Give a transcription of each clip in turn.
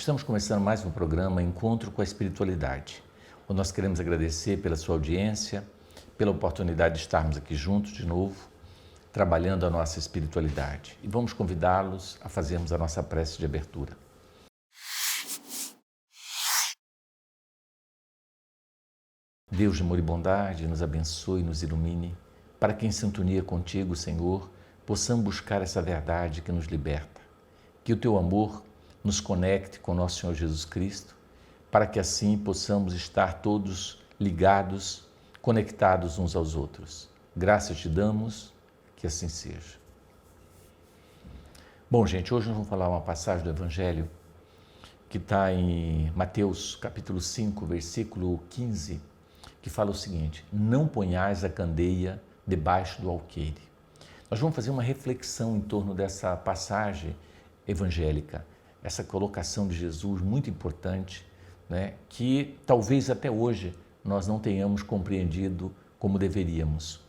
Estamos começando mais um programa Encontro com a Espiritualidade, onde nós queremos agradecer pela sua audiência, pela oportunidade de estarmos aqui juntos de novo, trabalhando a nossa espiritualidade. E vamos convidá-los a fazermos a nossa prece de abertura. Deus de amor e bondade, nos abençoe e nos ilumine, para que em sintonia contigo, Senhor, possamos buscar essa verdade que nos liberta. Que o teu amor nos conecte com nosso Senhor Jesus Cristo, para que assim possamos estar todos ligados, conectados uns aos outros. Graças te damos, que assim seja. Bom, gente, hoje nós vamos falar uma passagem do Evangelho que está em Mateus, capítulo 5, versículo 15, que fala o seguinte: não ponhais a candeia debaixo do alqueire. Nós vamos fazer uma reflexão em torno dessa passagem evangélica, essa colocação de Jesus muito importante, né, que talvez até hoje nós não tenhamos compreendido como deveríamos.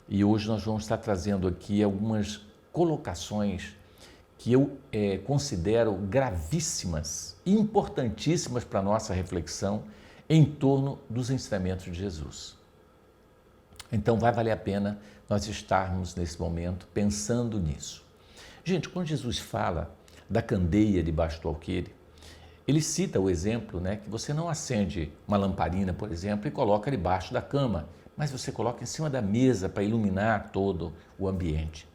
E hoje nós vamos estar trazendo aqui algumas colocações que eu considero gravíssimas e importantíssimas para a nossa reflexão em torno dos ensinamentos de Jesus. Então vai valer a pena nós estarmos nesse momento pensando nisso. Gente, quando Jesus fala da candeia debaixo do alqueire, ele cita o exemplo, né, que você não acende uma lamparina, por exemplo, e coloca debaixo da cama, mas você coloca em cima da mesa para iluminar todo o ambiente.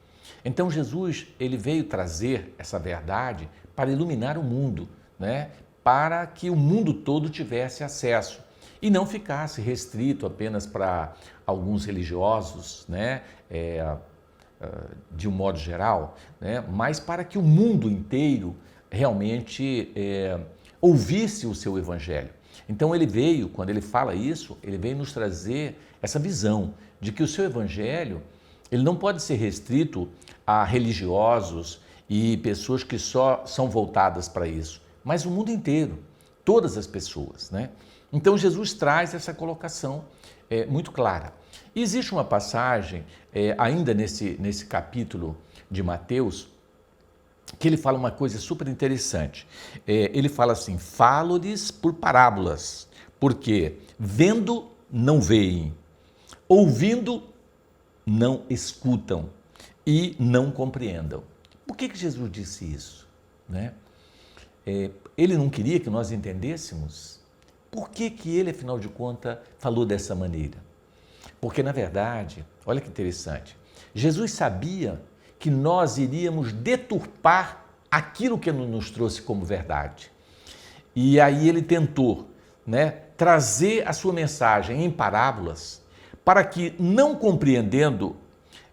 Então Jesus, ele veio trazer essa verdade para iluminar o mundo, né, para que o mundo todo tivesse acesso e não ficasse restrito apenas para alguns religiosos, né, de um modo geral, né, mas para que o mundo inteiro realmente ouvisse o seu evangelho. Então ele veio, quando ele fala isso, ele veio nos trazer essa visão de que o seu evangelho, ele não pode ser restrito a religiosos e pessoas que só são voltadas para isso, mas o mundo inteiro, todas as pessoas, né? Então Jesus traz essa colocação muito clara. E existe uma passagem, ainda nesse capítulo de Mateus, que ele fala uma coisa super interessante. Ele fala assim: falo-lhes por parábolas, porque vendo não veem, ouvindo não escutam e não compreendam. Por que Jesus disse isso, né? Ele não queria que nós entendêssemos? Por que ele, afinal de contas, falou dessa maneira? Porque, na verdade, olha que interessante, Jesus sabia que nós iríamos deturpar aquilo que ele nos trouxe como verdade. E aí ele tentou, né, trazer a sua mensagem em parábolas para que, não compreendendo,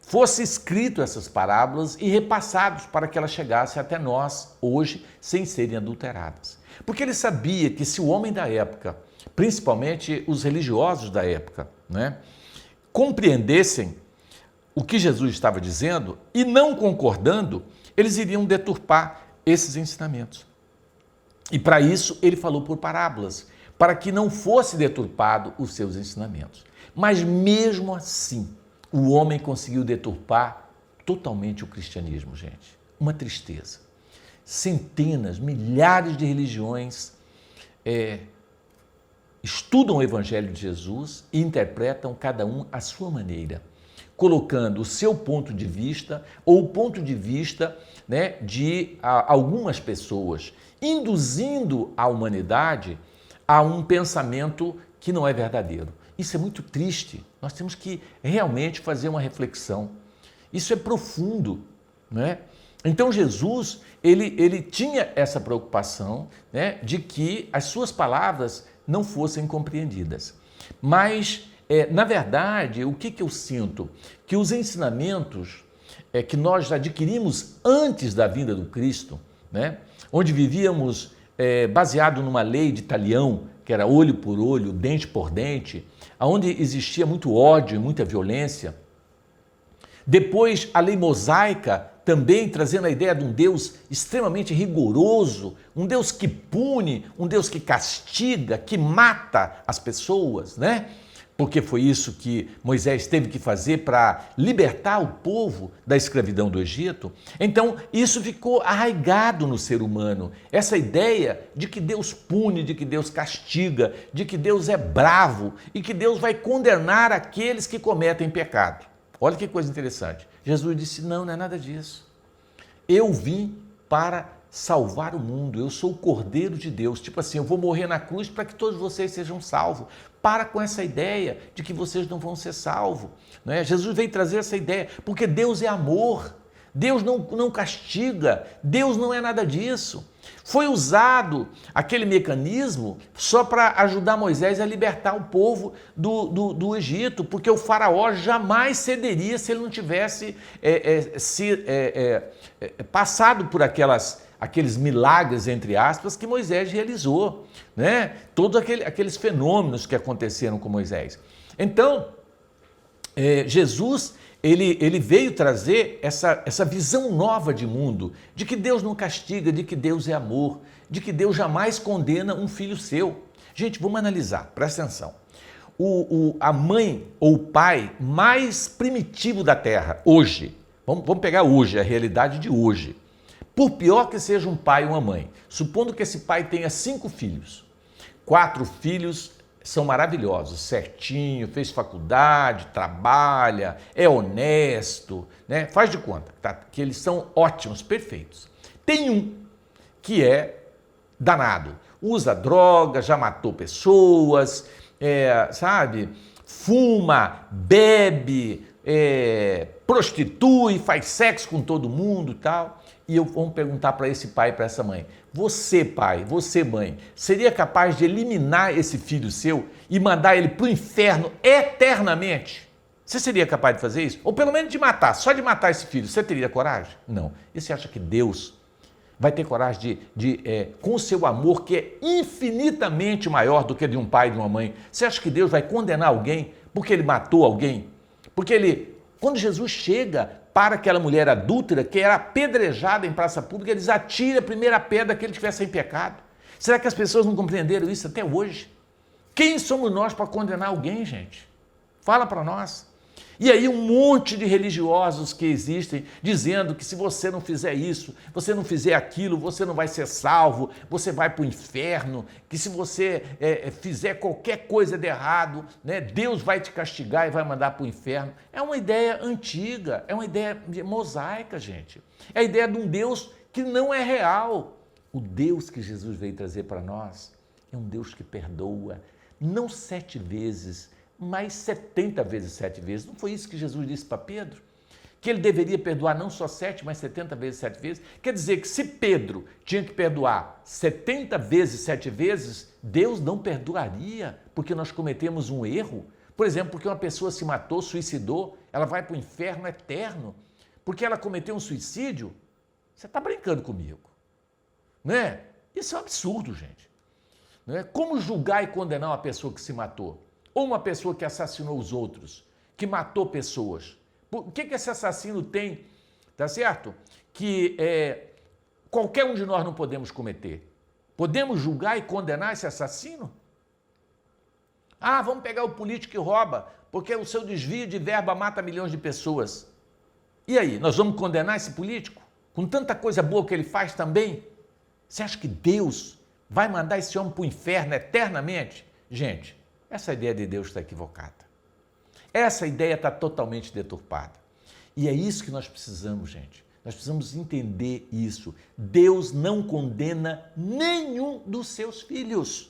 fosse escrito essas parábolas e repassados para que elas chegassem até nós hoje sem serem adulteradas. Porque ele sabia que se o homem da época, principalmente os religiosos da época, né, compreendessem o que Jesus estava dizendo e não concordando, eles iriam deturpar esses ensinamentos. E para isso ele falou por parábolas, para que não fosse deturpado os seus ensinamentos. Mas mesmo assim, o homem conseguiu deturpar totalmente o cristianismo, gente. Uma tristeza. Centenas, milhares de religiões estudam o Evangelho de Jesus e interpretam cada um à sua maneira, colocando o seu ponto de vista ou o ponto de vista, né, de algumas pessoas, induzindo a humanidade a um pensamento que não é verdadeiro. Isso é muito triste. Nós temos que realmente fazer uma reflexão. Isso é profundo, né? Então Jesus, ele tinha essa preocupação, né, de que as suas palavras não fossem compreendidas. Mas, na verdade, o que eu sinto? Que os ensinamentos que nós adquirimos antes da vinda do Cristo, né, onde vivíamos baseado numa lei de talião, que era olho por olho, dente por dente, onde existia muito ódio e muita violência. Depois, a lei mosaica, também trazendo a ideia de um Deus extremamente rigoroso, um Deus que pune, um Deus que castiga, que mata as pessoas, né? porque foi isso que Moisés teve que fazer para libertar o povo da escravidão do Egito. Então, isso ficou arraigado no ser humano. Essa ideia de que Deus pune, de que Deus castiga, de que Deus é bravo e que Deus vai condenar aqueles que cometem pecado. Olha que coisa interessante. Jesus disse, não é nada disso. Eu vim para salvar o mundo, eu sou o Cordeiro de Deus. Tipo assim, eu vou morrer na cruz para que todos vocês sejam salvos. Para com essa ideia de que vocês não vão ser salvos. Não é? Jesus veio trazer essa ideia, porque Deus é amor, Deus não castiga, Deus não é nada disso. Foi usado aquele mecanismo só para ajudar Moisés a libertar o povo do Egito, porque o faraó jamais cederia se ele não tivesse passado por aqueles milagres, entre aspas, que Moisés realizou, né? Todos aqueles fenômenos que aconteceram com Moisés. Então, Jesus, ele veio trazer essa visão nova de mundo, de que Deus não castiga, de que Deus é amor, de que Deus jamais condena um filho seu. Gente, vamos analisar, presta atenção. A mãe ou o pai mais primitivo da terra, hoje, vamos pegar hoje, a realidade de hoje. Por pior que seja um pai ou uma mãe, supondo que esse pai tenha 5 filhos, 4 filhos são maravilhosos, certinho, fez faculdade, trabalha, é honesto, né? Faz de conta que eles são ótimos, perfeitos. Tem um que é danado, usa droga, já matou pessoas, sabe? Fuma, bebe, prostitui, faz sexo com todo mundo e tal. E vamos perguntar para esse pai e para essa mãe, você pai, você mãe, seria capaz de eliminar esse filho seu e mandar ele para o inferno eternamente? Você seria capaz de fazer isso? Ou pelo menos de matar, só de matar esse filho, você teria coragem? Não. E você acha que Deus vai ter coragem com o seu amor, que é infinitamente maior do que de um pai e de uma mãe, você acha que Deus vai condenar alguém porque ele matou alguém? Porque quando Jesus chega para aquela mulher adúltera que era apedrejada em praça pública, eles atiram a primeira pedra que ele tivesse em pecado. Será que as pessoas não compreenderam isso até hoje? Quem somos nós para condenar alguém, gente? Fala para nós. E aí um monte de religiosos que existem dizendo que se você não fizer isso, você não fizer aquilo, você não vai ser salvo, você vai para o inferno, que se você fizer qualquer coisa de errado, né, Deus vai te castigar e vai mandar para o inferno. É uma ideia antiga, é uma ideia mosaica, gente. É a ideia de um Deus que não é real. O Deus que Jesus veio trazer para nós é um Deus que perdoa, não 7 vezes, mais 70 vezes 7 vezes. Não foi isso que Jesus disse para Pedro? Que ele deveria perdoar não só 7, mas 70 vezes 7 vezes? Quer dizer que se Pedro tinha que perdoar 70 vezes 7 vezes, Deus não perdoaria porque nós cometemos um erro? Por exemplo, porque uma pessoa se matou, suicidou, ela vai para o inferno eterno porque ela cometeu um suicídio? Você está brincando comigo, não é? Isso é um absurdo, gente. Não é? Como julgar e condenar uma pessoa que se matou? Ou uma pessoa que assassinou os outros, que matou pessoas. O que esse assassino tem, tá certo? Que qualquer um de nós não podemos cometer. Podemos julgar e condenar esse assassino? Ah, vamos pegar o político que rouba, porque o seu desvio de verba mata milhões de pessoas. E aí, nós vamos condenar esse político? Com tanta coisa boa que ele faz também? Você acha que Deus vai mandar esse homem para o inferno eternamente? Gente, essa ideia de Deus está equivocada. Essa ideia está totalmente deturpada. E é isso que nós precisamos, gente. Nós precisamos entender isso. Deus não condena nenhum dos seus filhos.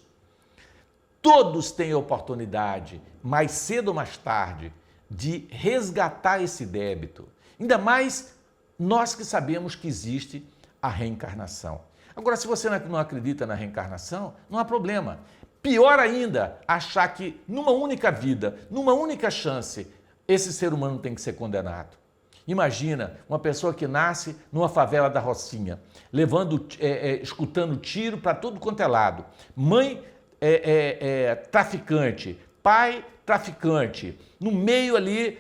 Todos têm a oportunidade, mais cedo ou mais tarde, de resgatar esse débito. Ainda mais nós que sabemos que existe a reencarnação. Agora, se você não acredita na reencarnação, não há problema. Pior ainda, achar que numa única vida, numa única chance, esse ser humano tem que ser condenado. Imagina uma pessoa que nasce numa favela da Rocinha, escutando tiro para tudo quanto é lado. Mãe traficante, pai traficante, no meio ali,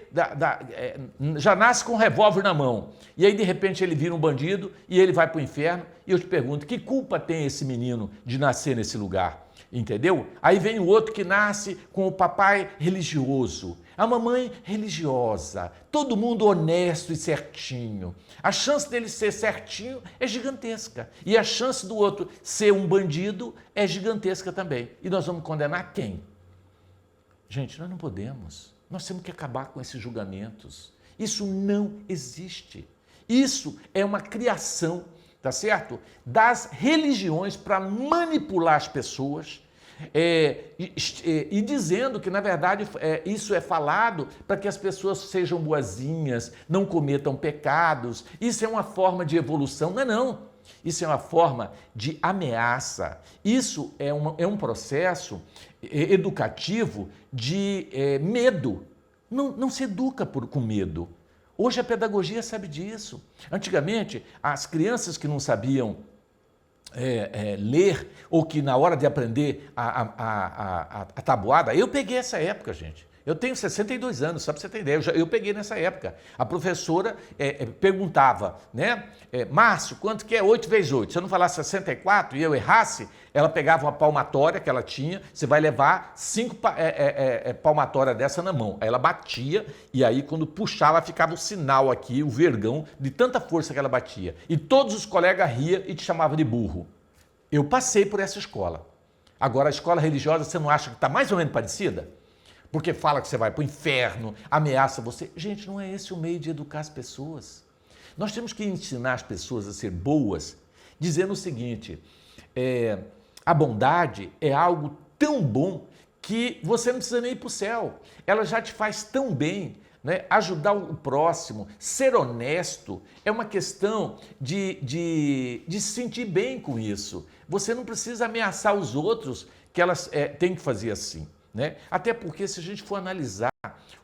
já nasce com um revólver na mão. E aí, de repente, ele vira um bandido e ele vai para o inferno. E eu te pergunto, que culpa tem esse menino de nascer nesse lugar? entendeu? Aí vem o outro que nasce com o papai religioso, a mamãe religiosa, todo mundo honesto e certinho. A chance dele ser certinho é gigantesca. E a chance do outro ser um bandido é gigantesca também. E nós vamos condenar quem? Gente, nós não podemos. Nós temos que acabar com esses julgamentos. Isso não existe. Isso é uma criação, tá certo? Das religiões para manipular as pessoas e dizendo que, na verdade, isso é falado para que as pessoas sejam boazinhas, não cometam pecados. Isso é uma forma de evolução. Não é não. Isso é uma forma de ameaça. Isso é um processo educativo de medo. Não se educa com medo. Hoje a pedagogia sabe disso. Antigamente, as crianças que não sabiam ler, ou que na hora de aprender a tabuada, eu peguei essa época, gente. Eu tenho 62 anos, só para você ter ideia, eu peguei nessa época. A professora perguntava, né? Márcio, quanto que é 8 vezes 8? Se eu não falasse 64 e eu errasse, ela pegava uma palmatória que ela tinha, você vai levar 5 palmatórias dessa na mão. Aí ela batia e aí quando puxava ficava o sinal aqui, o vergão, de tanta força que ela batia. E todos os colegas riam e te chamavam de burro. Eu passei por essa escola. Agora, a escola religiosa, você não acha que está mais ou menos parecida? Porque fala que você vai para o inferno, ameaça você. Gente, não é esse o meio de educar as pessoas. Nós temos que ensinar as pessoas a ser boas, dizendo o seguinte, a bondade é algo tão bom que você não precisa nem ir para o céu. Ela já te faz tão bem, né? Ajudar o próximo, ser honesto, é uma questão de se sentir bem com isso. Você não precisa ameaçar os outros que elas têm que fazer assim. Né? Até porque se a gente for analisar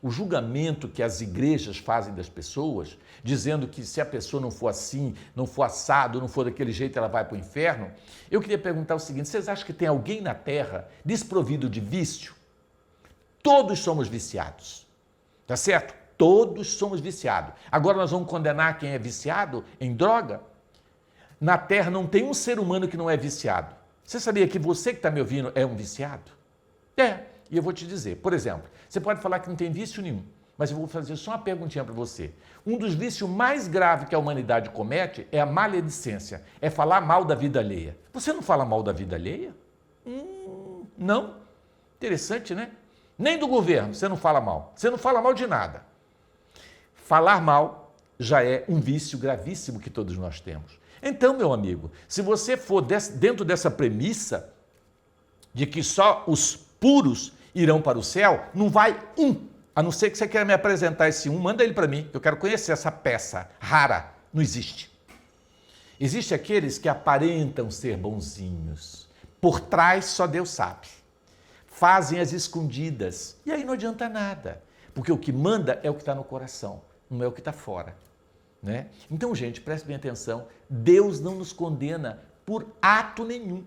o julgamento que as igrejas fazem das pessoas, dizendo que se a pessoa não for assim, não for assado, não for daquele jeito, ela vai para o inferno, eu queria perguntar o seguinte, vocês acham que tem alguém na Terra desprovido de vício? Todos somos viciados, tá certo? Todos somos viciados. Agora nós vamos condenar quem é viciado em droga? Na Terra não tem um ser humano que não é viciado. Você sabia que você que está me ouvindo é um viciado? E eu vou te dizer, por exemplo, você pode falar que não tem vício nenhum, mas eu vou fazer só uma perguntinha para você. Um dos vícios mais graves que a humanidade comete é a maledicência, é falar mal da vida alheia. Você não fala mal da vida alheia? Não. Interessante, né? Nem do governo você não fala mal. Você não fala mal de nada. Falar mal já é um vício gravíssimo que todos nós temos. Então, meu amigo, se você for dentro dessa premissa de que só os puros irão para o céu, não vai um. A não ser que você queira me apresentar esse um, manda ele para mim, eu quero conhecer essa peça rara. Não existe. Existem aqueles que aparentam ser bonzinhos. Por trás só Deus sabe. Fazem as escondidas. E aí não adianta nada. Porque o que manda é o que está no coração, não é o que está fora. Né? Então, gente, preste bem atenção. Deus não nos condena por ato nenhum.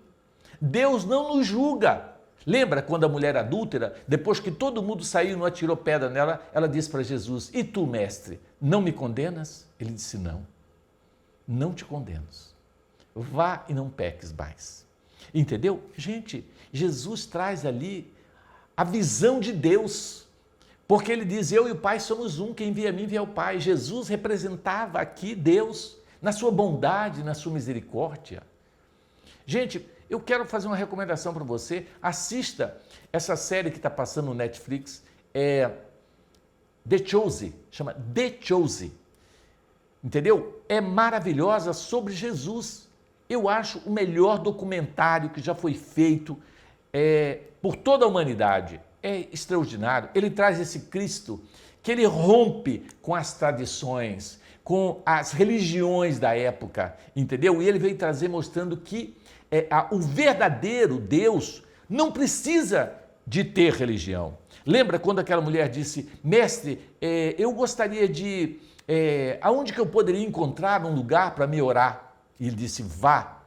Deus não nos julga. Lembra quando a mulher adúltera, depois que todo mundo saiu e não atirou pedra nela, ela disse para Jesus, e tu, mestre, não me condenas? Ele disse, não te condenas. Vá e não peques mais. Entendeu? Gente, Jesus traz ali a visão de Deus, porque ele diz, eu e o Pai somos um, quem via a mim via o Pai. Jesus representava aqui Deus, na sua bondade, na sua misericórdia. Gente, eu quero fazer uma recomendação para você, assista essa série que está passando no Netflix, The Chosen, chama The Chosen, entendeu? É maravilhosa sobre Jesus. Eu acho o melhor documentário que já foi feito por toda a humanidade. É extraordinário. Ele traz esse Cristo que ele rompe com as tradições, com as religiões da época, entendeu? E ele veio trazer mostrando que o verdadeiro Deus não precisa de ter religião. Lembra quando aquela mulher disse, mestre, eu gostaria de... aonde que eu poderia encontrar um lugar para me orar? E ele disse, vá,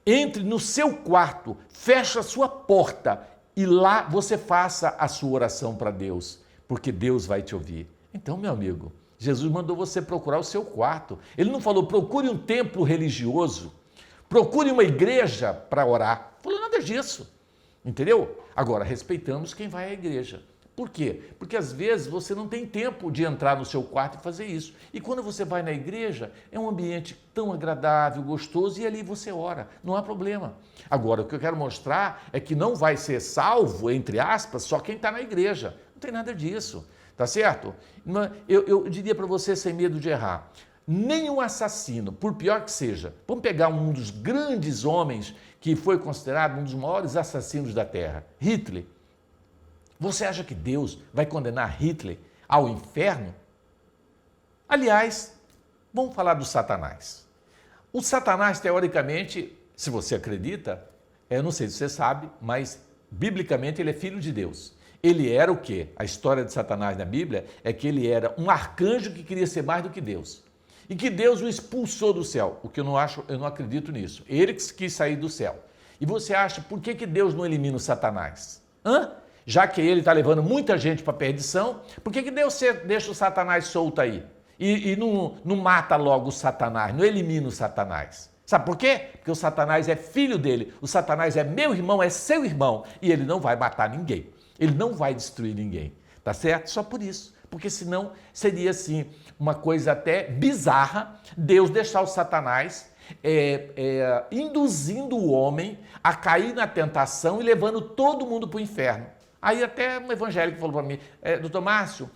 entre no seu quarto, feche a sua porta e lá você faça a sua oração para Deus, porque Deus vai te ouvir. Então, meu amigo, Jesus mandou você procurar o seu quarto. Ele não falou, procure um templo religioso, procure uma igreja para orar. Não falou nada disso. entendeu? Agora, respeitamos quem vai à igreja. Por quê? Porque às vezes você não tem tempo de entrar no seu quarto e fazer isso. E quando você vai na igreja, é um ambiente tão agradável, gostoso, e ali você ora, não há problema. Agora, o que eu quero mostrar é que não vai ser salvo, entre aspas, só quem está na igreja. Não tem nada disso, tá certo? Eu diria para você, sem medo de errar, nenhum assassino, por pior que seja, vamos pegar um dos grandes homens que foi considerado um dos maiores assassinos da Terra, Hitler. Você acha que Deus vai condenar Hitler ao inferno? Aliás, vamos falar do Satanás. O Satanás, teoricamente, se você acredita, eu não sei se você sabe, mas biblicamente ele é filho de Deus. Ele era o quê? A história de Satanás na Bíblia é que ele era um arcanjo que queria ser mais do que Deus. E que Deus o expulsou do céu, o que eu não acredito nisso. Ele quis sair do céu. E você acha, por que Deus não elimina o Satanás? Já que ele está levando muita gente para a perdição, por que Deus deixa o Satanás solto aí? E não mata logo o Satanás, não elimina o Satanás. Sabe por quê? Porque o Satanás é filho dele, o Satanás é meu irmão, é seu irmão, e ele não vai matar ninguém, ele não vai destruir ninguém, tá certo? Só por isso, porque senão seria assim, uma coisa até bizarra, Deus deixar o Satanás induzindo o homem a cair na tentação e levando todo mundo para o inferno. Aí até um evangélico falou para mim, doutor Márcio,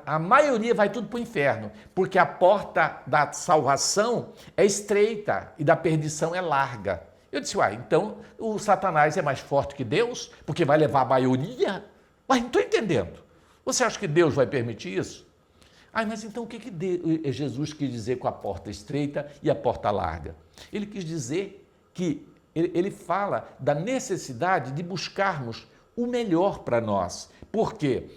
a maioria vai tudo para o inferno, porque a porta da salvação é estreita e da perdição é larga. Eu disse, então o Satanás é mais forte que Deus, porque vai levar a maioria? Mas não estou entendendo. Você acha que Deus vai permitir isso? Mas então o que Jesus quis dizer com a porta estreita e a porta larga? Ele quis dizer que ele fala da necessidade de buscarmos o melhor para nós. Porque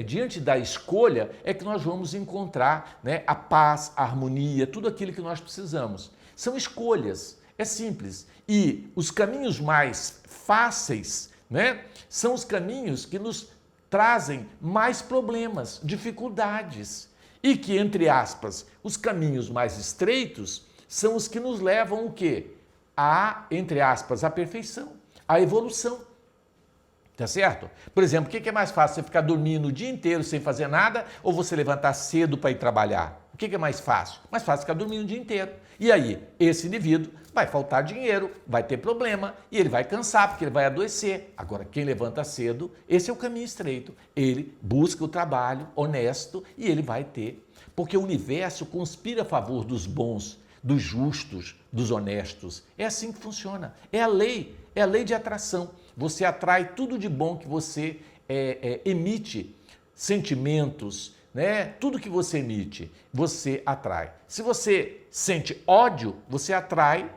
diante da escolha é que nós vamos encontrar, né, a paz, a harmonia, tudo aquilo que nós precisamos. São escolhas, é simples. E os caminhos mais fáceis, né, são os caminhos que nos trazem mais problemas, dificuldades. E que, entre aspas, os caminhos mais estreitos são os que nos levam o quê? Entre aspas, a perfeição, a evolução. Tá certo? Por exemplo, o que é mais fácil? Você ficar dormindo o dia inteiro sem fazer nada ou você levantar cedo para ir trabalhar? O que é mais fácil? Mais fácil ficar dormindo o dia inteiro. E aí, esse indivíduo vai faltar dinheiro, vai ter problema e ele vai cansar porque ele vai adoecer. Agora, quem levanta cedo, esse é o caminho estreito. Ele busca o trabalho honesto e ele vai ter. Porque o universo conspira a favor dos bons, dos justos, dos honestos. É assim que funciona. É a lei de atração. Você atrai tudo de bom que você emite, sentimentos, né? Tudo que você emite, você atrai. Se você sente ódio, você atrai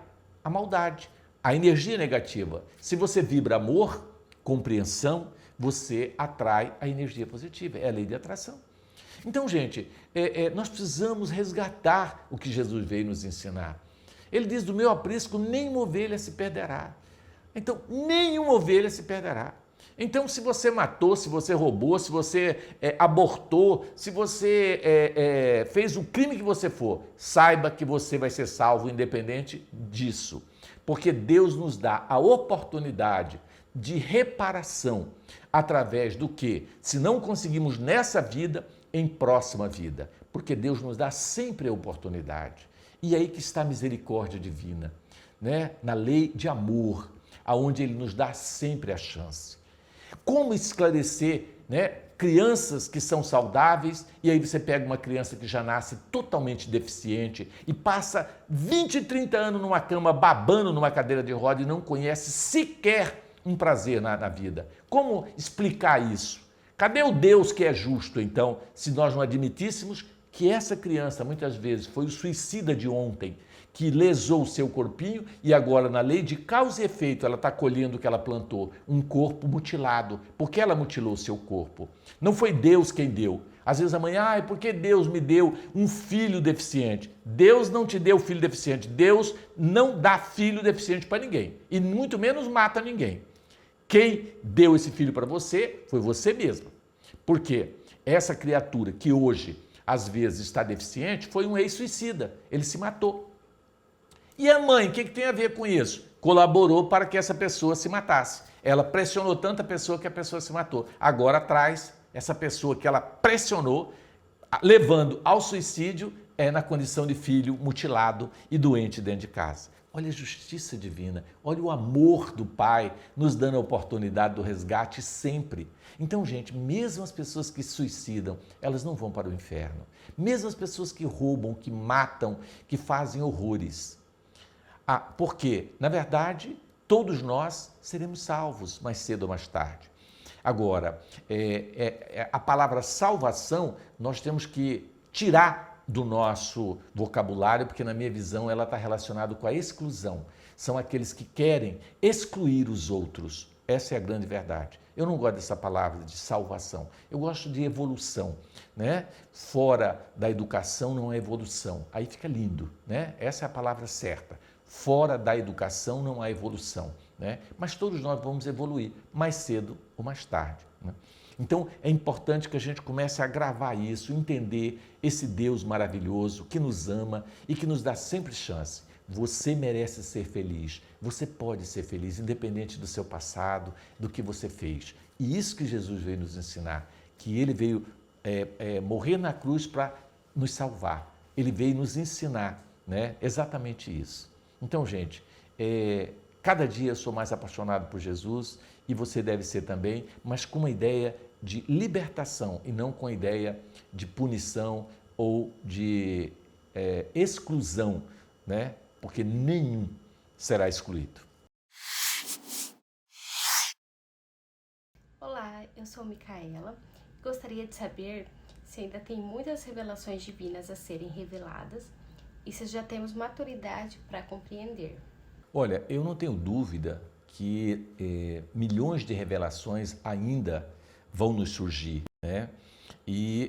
a maldade, a energia negativa. Se você vibra amor, compreensão, você atrai a energia positiva. É a lei de atração. Então, gente, nós precisamos resgatar o que Jesus veio nos ensinar. Ele diz, do meu aprisco nenhuma ovelha se perderá. Então, nenhuma ovelha se perderá. Então, se você matou, se você roubou, se você abortou, se você fez o crime que você for, saiba que você vai ser salvo independente disso. Porque Deus nos dá a oportunidade de reparação através do que, se não conseguimos nessa vida, em próxima vida. Porque Deus nos dá sempre a oportunidade. E é aí que está a misericórdia divina, né? Na lei de amor, aonde ele nos dá sempre a chance. Como esclarecer, né, crianças que são saudáveis e aí você pega uma criança que já nasce totalmente deficiente e passa 20, 30 anos numa cama babando numa cadeira de roda e não conhece sequer um prazer na vida. Como explicar isso? Cadê o Deus que é justo, então, se nós não admitíssemos que essa criança, muitas vezes, foi o suicida de ontem, que lesou o seu corpinho e agora, na lei de causa e efeito, ela está colhendo o que ela plantou, um corpo mutilado. Por que ela mutilou o seu corpo? Não foi Deus quem deu. Às vezes amanhã, por que Deus me deu um filho deficiente? Deus não te deu filho deficiente. Deus não dá filho deficiente para ninguém. E muito menos mata ninguém. Quem deu esse filho para você foi você mesmo. Porque essa criatura que hoje, às vezes, está deficiente, foi um ex-suicida. Ele se matou. E a mãe, o que tem a ver com isso? colaborou para que essa pessoa se matasse. Ela pressionou tanta pessoa que a pessoa se matou. Agora traz essa pessoa que ela pressionou, levando ao suicídio, na condição de filho mutilado e doente dentro de casa. Olha a justiça divina, olha o amor do Pai nos dando a oportunidade do resgate sempre. Então, gente, mesmo as pessoas que suicidam, elas não vão para o inferno. Mesmo as pessoas que roubam, que matam, que fazem horrores. Porque, na verdade, todos nós seremos salvos mais cedo ou mais tarde. Agora, a palavra salvação nós temos que tirar do nosso vocabulário, porque na minha visão ela está relacionada com a exclusão. São aqueles que querem excluir os outros. Essa é a grande verdade. Eu não gosto dessa palavra de salvação. Eu gosto de evolução, né? Fora da educação não é evolução. Aí fica lindo, né? Essa é a palavra certa. Fora da educação não há evolução, né? Mas todos nós vamos evoluir, mais cedo ou mais tarde, né? Então, é importante que a gente comece a gravar isso, entender esse Deus maravilhoso que nos ama e que nos dá sempre chance. Você merece ser feliz, você pode ser feliz, independente do seu passado, do que você fez. E isso que Jesus veio nos ensinar, que Ele veio morrer na cruz para nos salvar. Ele veio nos ensinar, né, exatamente isso. Então, gente, cada dia eu sou mais apaixonado por Jesus e você deve ser também, mas com uma ideia de libertação e não com a ideia de punição ou de exclusão, né? Porque nenhum será excluído. Olá, eu sou Micaela. Gostaria de saber se ainda tem muitas revelações divinas a serem reveladas e se já temos maturidade para compreender. Olha, eu não tenho dúvida que milhões de revelações ainda vão nos surgir, né?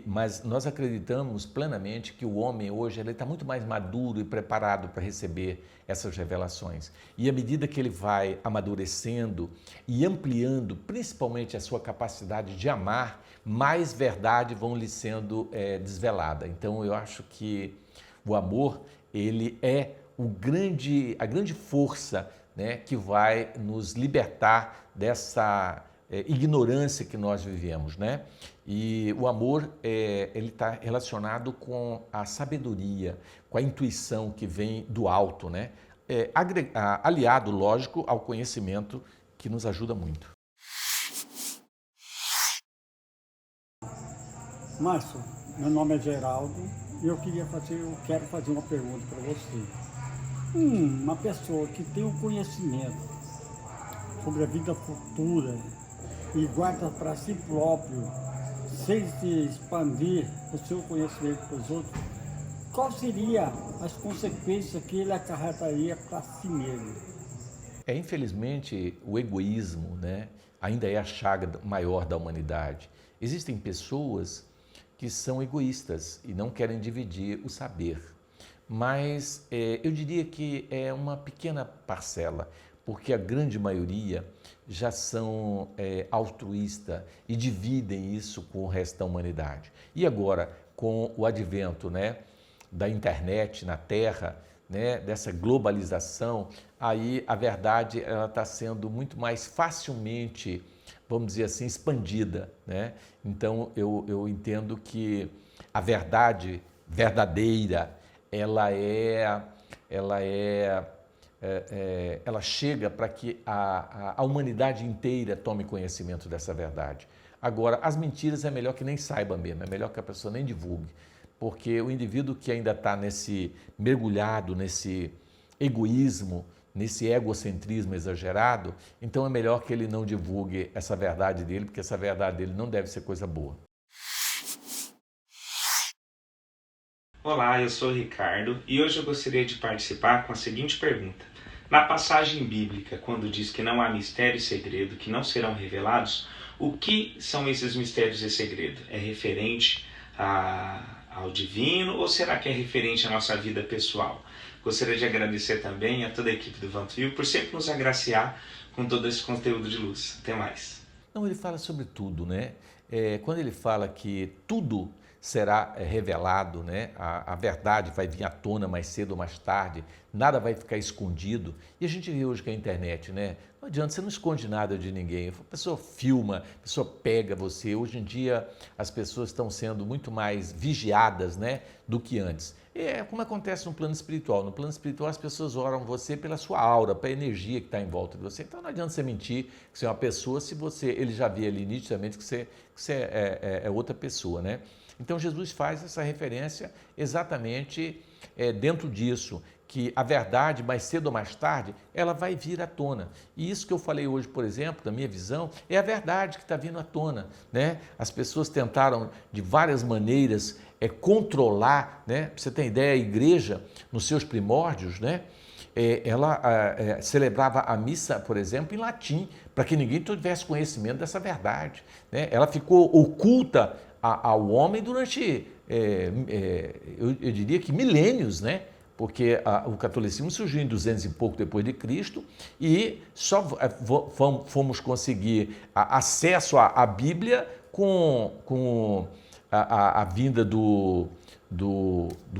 Mas nós acreditamos plenamente que o homem hoje está muito mais maduro e preparado para receber essas revelações. E à medida que ele vai amadurecendo e ampliando principalmente a sua capacidade de amar, mais verdade vão lhe sendo desvelada. Então eu acho que o amor, ele é a grande força, né, que vai nos libertar dessa ignorância que nós vivemos, né? E o amor, ele está relacionado com a sabedoria, com a intuição que vem do alto, né? Aliado, lógico, ao conhecimento que nos ajuda muito. Márcio, meu nome é Geraldo e eu quero fazer uma pergunta para você. Uma pessoa que tem o conhecimento sobre a vida futura e guarda para si próprio, sem se expandir o seu conhecimento para os outros, qual seria as consequências que ele acarretaria para si mesmo? Infelizmente, o egoísmo, né, ainda é a chaga maior da humanidade. Existem pessoas que são egoístas e não querem dividir o saber. Mas eu diria que é uma pequena parcela, porque a grande maioria já são altruístas e dividem isso com o resto da humanidade. E agora, com o advento, né, da internet na Terra, né, dessa globalização, aí a verdade está sendo muito mais facilmente, vamos dizer assim, expandida, né? Então eu entendo que a verdade verdadeira, ela chega para que a humanidade inteira tome conhecimento dessa verdade. Agora, as mentiras é melhor que nem saiba mesmo, é melhor que a pessoa nem divulgue, porque o indivíduo que ainda está mergulhado nesse egoísmo, nesse egocentrismo exagerado, então é melhor que ele não divulgue essa verdade dele, porque essa verdade dele não deve ser coisa boa. Olá, eu sou o Ricardo e hoje eu gostaria de participar com a seguinte pergunta. Na passagem bíblica, quando diz que não há mistério e segredo que não serão revelados, o que são esses mistérios e segredos? É referente ao divino ou será que é referente à nossa vida pessoal? Gostaria de agradecer também a toda a equipe do Vantuil por sempre nos agraciar com todo esse conteúdo de luz. Até mais. Não, ele fala sobre tudo, né? Quando ele fala que tudo será revelado, né? A verdade vai vir à tona mais cedo ou mais tarde, nada vai ficar escondido. E a gente vê hoje que a internet, né? Não adianta, você não esconde nada de ninguém. A pessoa filma, a pessoa pega você. Hoje em dia as pessoas estão sendo muito mais vigiadas, né, do que antes. É como acontece no plano espiritual. No plano espiritual as pessoas oram você pela sua aura, pela energia que está em volta de você. Então não adianta você mentir que você é uma pessoa se ele já vê ali nitidamente que você é outra pessoa, né? Então Jesus faz essa referência exatamente dentro disso, que a verdade, mais cedo ou mais tarde, ela vai vir à tona. E isso que eu falei hoje, por exemplo, da minha visão, é a verdade que está vindo à tona, né? As pessoas tentaram de várias maneiras controlar, né? Para você ter ideia, a igreja, nos seus primórdios, né? Ela celebrava a missa, por exemplo, em latim, para que ninguém tivesse conhecimento dessa verdade, né? Ela ficou oculta ao homem durante, eu diria que milênios, né? Porque o catolicismo surgiu em 200 e pouco depois de Cristo e só fomos conseguir acesso à Bíblia com a vinda do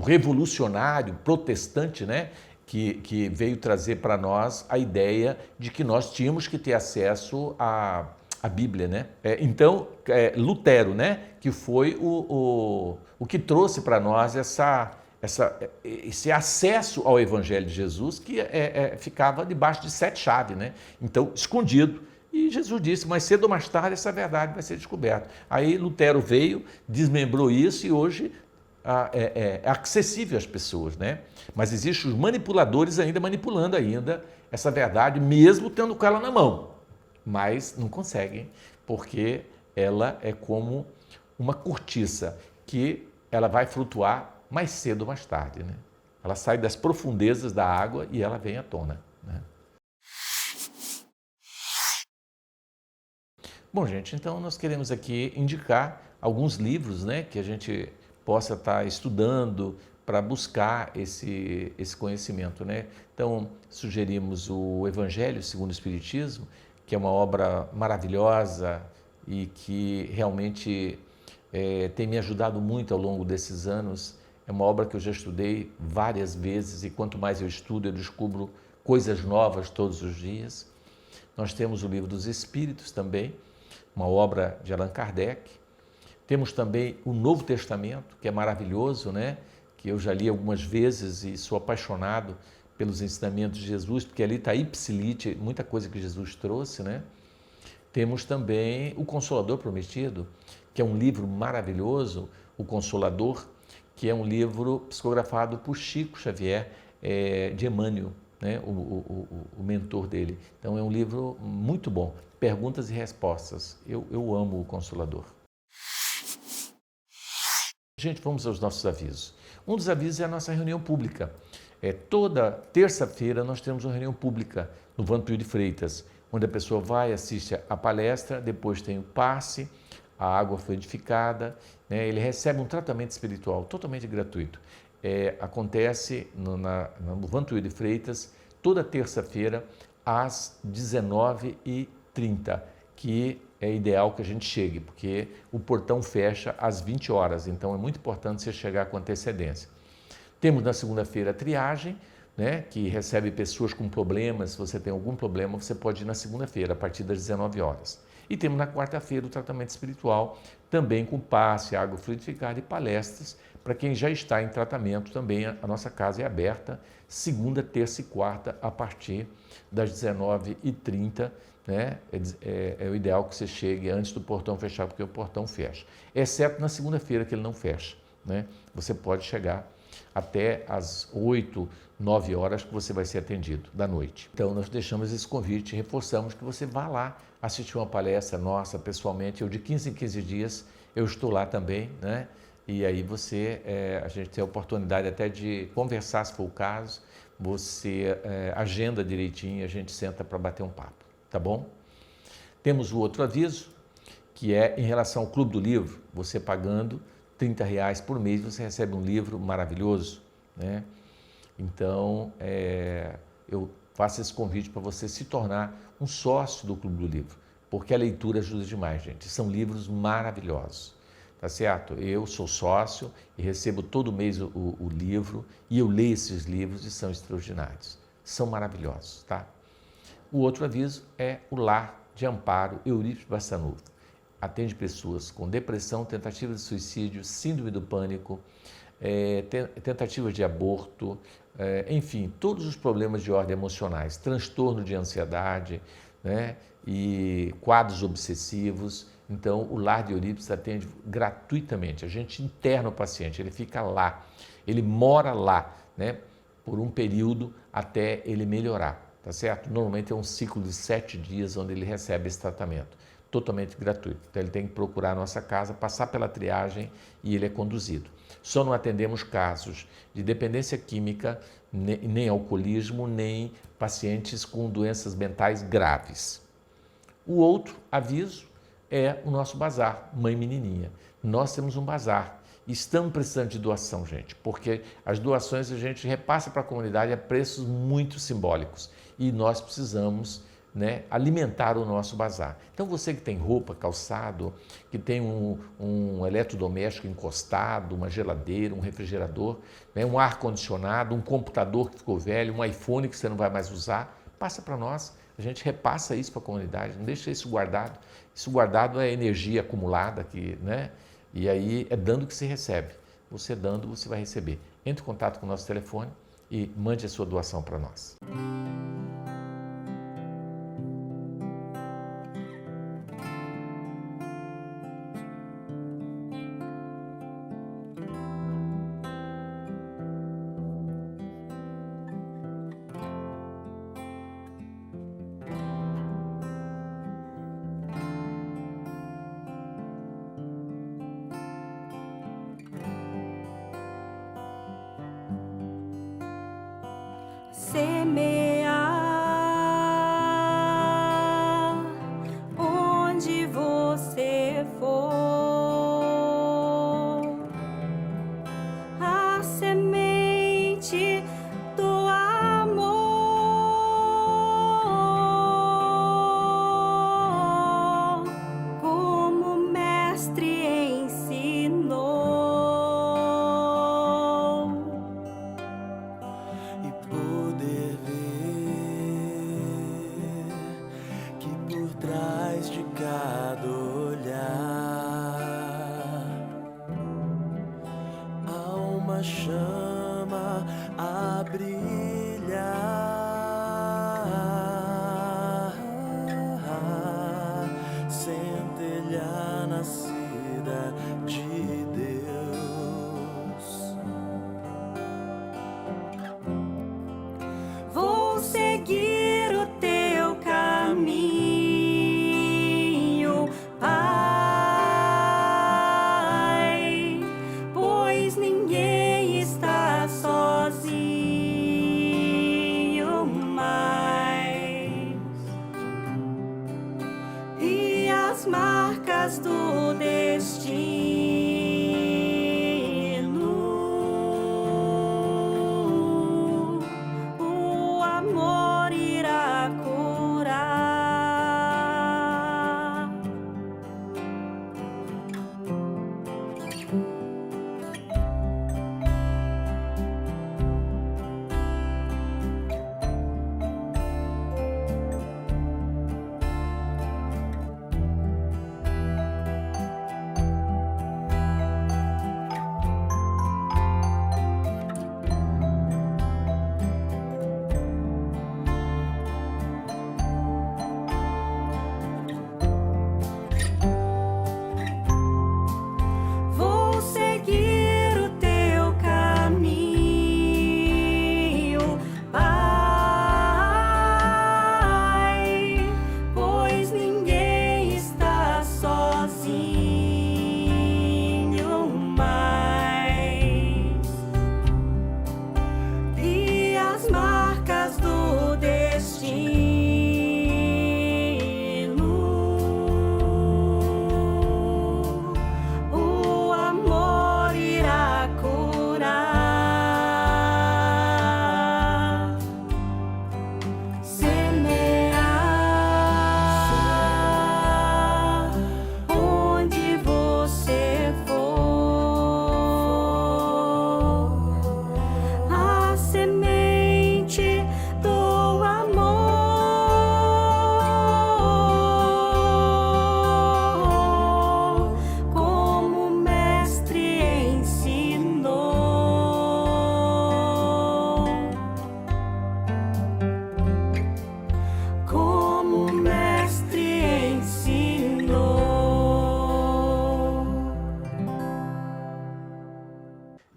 revolucionário protestante, né? Que veio trazer para nós a ideia de que nós tínhamos que ter acesso à Bíblia, né? Então, Lutero, né? Que foi o que trouxe para nós esse acesso ao Evangelho de Jesus, que ficava debaixo de 7 chaves, né? Então, escondido. E Jesus disse, mais cedo ou mais tarde essa verdade vai ser descoberta. Aí Lutero veio, desmembrou isso e hoje é acessível às pessoas, né? Mas existem os manipuladores ainda manipulando essa verdade, mesmo tendo com ela na mão. Mas não conseguem, porque ela é como uma cortiça que ela vai flutuar mais cedo ou mais tarde, né? Ela sai das profundezas da água e ela vem à tona, né? Bom, gente, então nós queremos aqui indicar alguns livros, né, que a gente possa estar estudando para buscar esse conhecimento, né? Então, sugerimos o Evangelho segundo o Espiritismo, que é uma obra maravilhosa e que realmente tem me ajudado muito ao longo desses anos. É uma obra que eu já estudei várias vezes e quanto mais eu estudo, eu descubro coisas novas todos os dias. Nós temos o Livro dos Espíritos também, uma obra de Allan Kardec. Temos também o Novo Testamento, que é maravilhoso, né? Que eu já li algumas vezes e sou apaixonado pelos ensinamentos de Jesus, porque ali está ipsilite, muita coisa que Jesus trouxe, né? Temos também o Consolador Prometido, que é um livro maravilhoso, o Consolador, que é um livro psicografado por Chico Xavier, de Emmanuel, né? o mentor dele. Então é um livro muito bom, perguntas e respostas. Eu amo o Consolador. Gente, vamos aos nossos avisos. Um dos avisos é a nossa reunião pública. Toda terça-feira nós temos uma reunião pública no Vantuil de Freitas, onde a pessoa vai, assiste a palestra, depois tem o passe, a água fluidificada, né? Ele recebe um tratamento espiritual totalmente gratuito. Acontece no Vantuil de Freitas, toda terça-feira, às 19h30, que é ideal que a gente chegue, porque o portão fecha às 20 horas, então é muito importante você chegar com antecedência. Temos na segunda-feira a triagem, né, que recebe pessoas com problemas. Se você tem algum problema, você pode ir na segunda-feira, a partir das 19 horas. E temos na quarta-feira o tratamento espiritual, também com passe, água fluidificada e palestras. Para quem já está em tratamento, também a nossa casa é aberta, segunda, terça e quarta, a partir das 19h30, né? É o ideal que você chegue antes do portão fechar, porque o portão fecha. Exceto na segunda-feira, que ele não fecha, né? Você pode chegar até às 8, 9 horas que você vai ser atendido da noite. Então, nós deixamos esse convite, reforçamos que você vá lá assistir uma palestra nossa pessoalmente. Eu, de 15 em 15 dias, eu estou lá também, né? E aí a gente tem a oportunidade até de conversar, se for o caso, você agenda direitinho e a gente senta para bater um papo, tá bom? Temos o outro aviso, que é em relação ao Clube do Livro. Você pagando R$30 por mês, você recebe um livro maravilhoso, né? Então, eu faço esse convite para você se tornar um sócio do Clube do Livro, porque a leitura ajuda demais, gente. São livros maravilhosos. tá certo? Eu sou sócio e recebo todo mês o livro e eu leio esses livros e são extraordinários, são maravilhosos, tá? O outro aviso é o Lar de Amparo Eurípides Bassanufo. Atende pessoas com depressão, tentativa de suicídio, síndrome do pânico, tentativas de aborto, enfim, todos os problemas de ordem emocionais, transtorno de ansiedade, né, e quadros obsessivos. Então, o Lar de Eurípides atende gratuitamente. A gente interna o paciente, ele fica lá, ele mora lá, né, por um período até ele melhorar, tá certo? Normalmente é um ciclo de 7 dias onde ele recebe esse tratamento, totalmente gratuito. Então, ele tem que procurar a nossa casa, passar pela triagem e ele é conduzido. Só não atendemos casos de dependência química, nem alcoolismo, nem pacientes com doenças mentais graves. O outro aviso é o nosso bazar, Mãe Menininha. Nós temos um bazar. Estamos precisando de doação, gente, porque as doações a gente repassa para a comunidade a preços muito simbólicos e nós precisamos, né, alimentar o nosso bazar. Então você que tem roupa, calçado, que tem um eletrodoméstico encostado, uma geladeira, um refrigerador, né, um ar-condicionado, um computador que ficou velho, um iPhone que você não vai mais usar, passa para nós, a gente repassa isso para a comunidade, não deixa isso guardado. Isso guardado é energia acumulada, né? E aí é dando que se recebe. Você dando, você vai receber. Entre em contato com o nosso telefone e mande a sua doação para nós. Semear onde você for a semente do amor, como o mestre ensinou, e poder ver que por trás de cada olhar há uma chama a brilhar, centelha nascida de Deus. vou seguir o teu caminho, Pai, pois ninguém está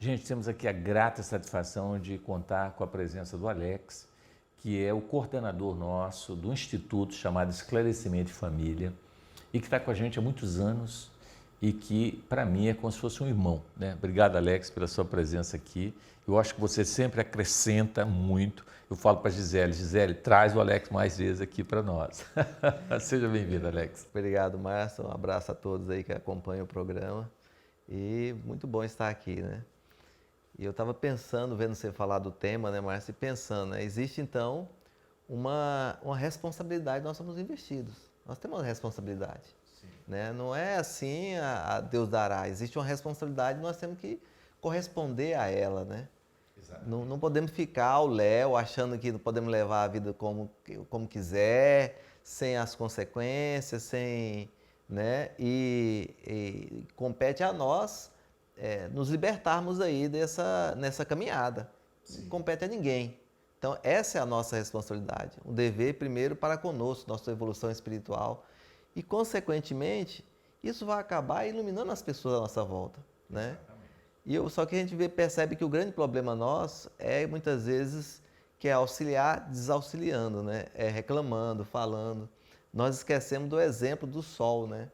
Gente, temos aqui a grata satisfação de contar com a presença do Alex, que é o coordenador nosso do instituto chamado Esclarecimento de Família e que está com a gente há muitos anos e que, para mim, é como se fosse um irmão, né? Obrigado, Alex, pela sua presença aqui. Eu acho que você sempre acrescenta muito. Eu falo para a Gisele, traz o Alex mais vezes aqui para nós. Seja bem-vindo, Alex. Obrigado, Márcio. Um abraço a todos aí que acompanham o programa. E muito bom estar aqui, né? E eu estava pensando, vendo você falar do tema, né, Márcio, e pensando, né, existe então uma responsabilidade, nós somos investidos. Nós temos uma responsabilidade. Né? Não é assim, a Deus dará. Existe uma responsabilidade e nós temos que corresponder a ela, né? Não podemos ficar ao léu, achando que podemos levar a vida como quiser, sem as consequências, sem, né? E compete a nós nos libertarmos aí nessa caminhada. Não compete a ninguém. Então, essa é a nossa responsabilidade. Um dever, primeiro, para conosco, nossa evolução espiritual. E, consequentemente, isso vai acabar iluminando as pessoas à nossa volta, né? Só que a gente percebe que o grande problema nosso é, muitas vezes, que é auxiliar desauxiliando, né? É reclamando, falando. Nós esquecemos do exemplo do sol, né?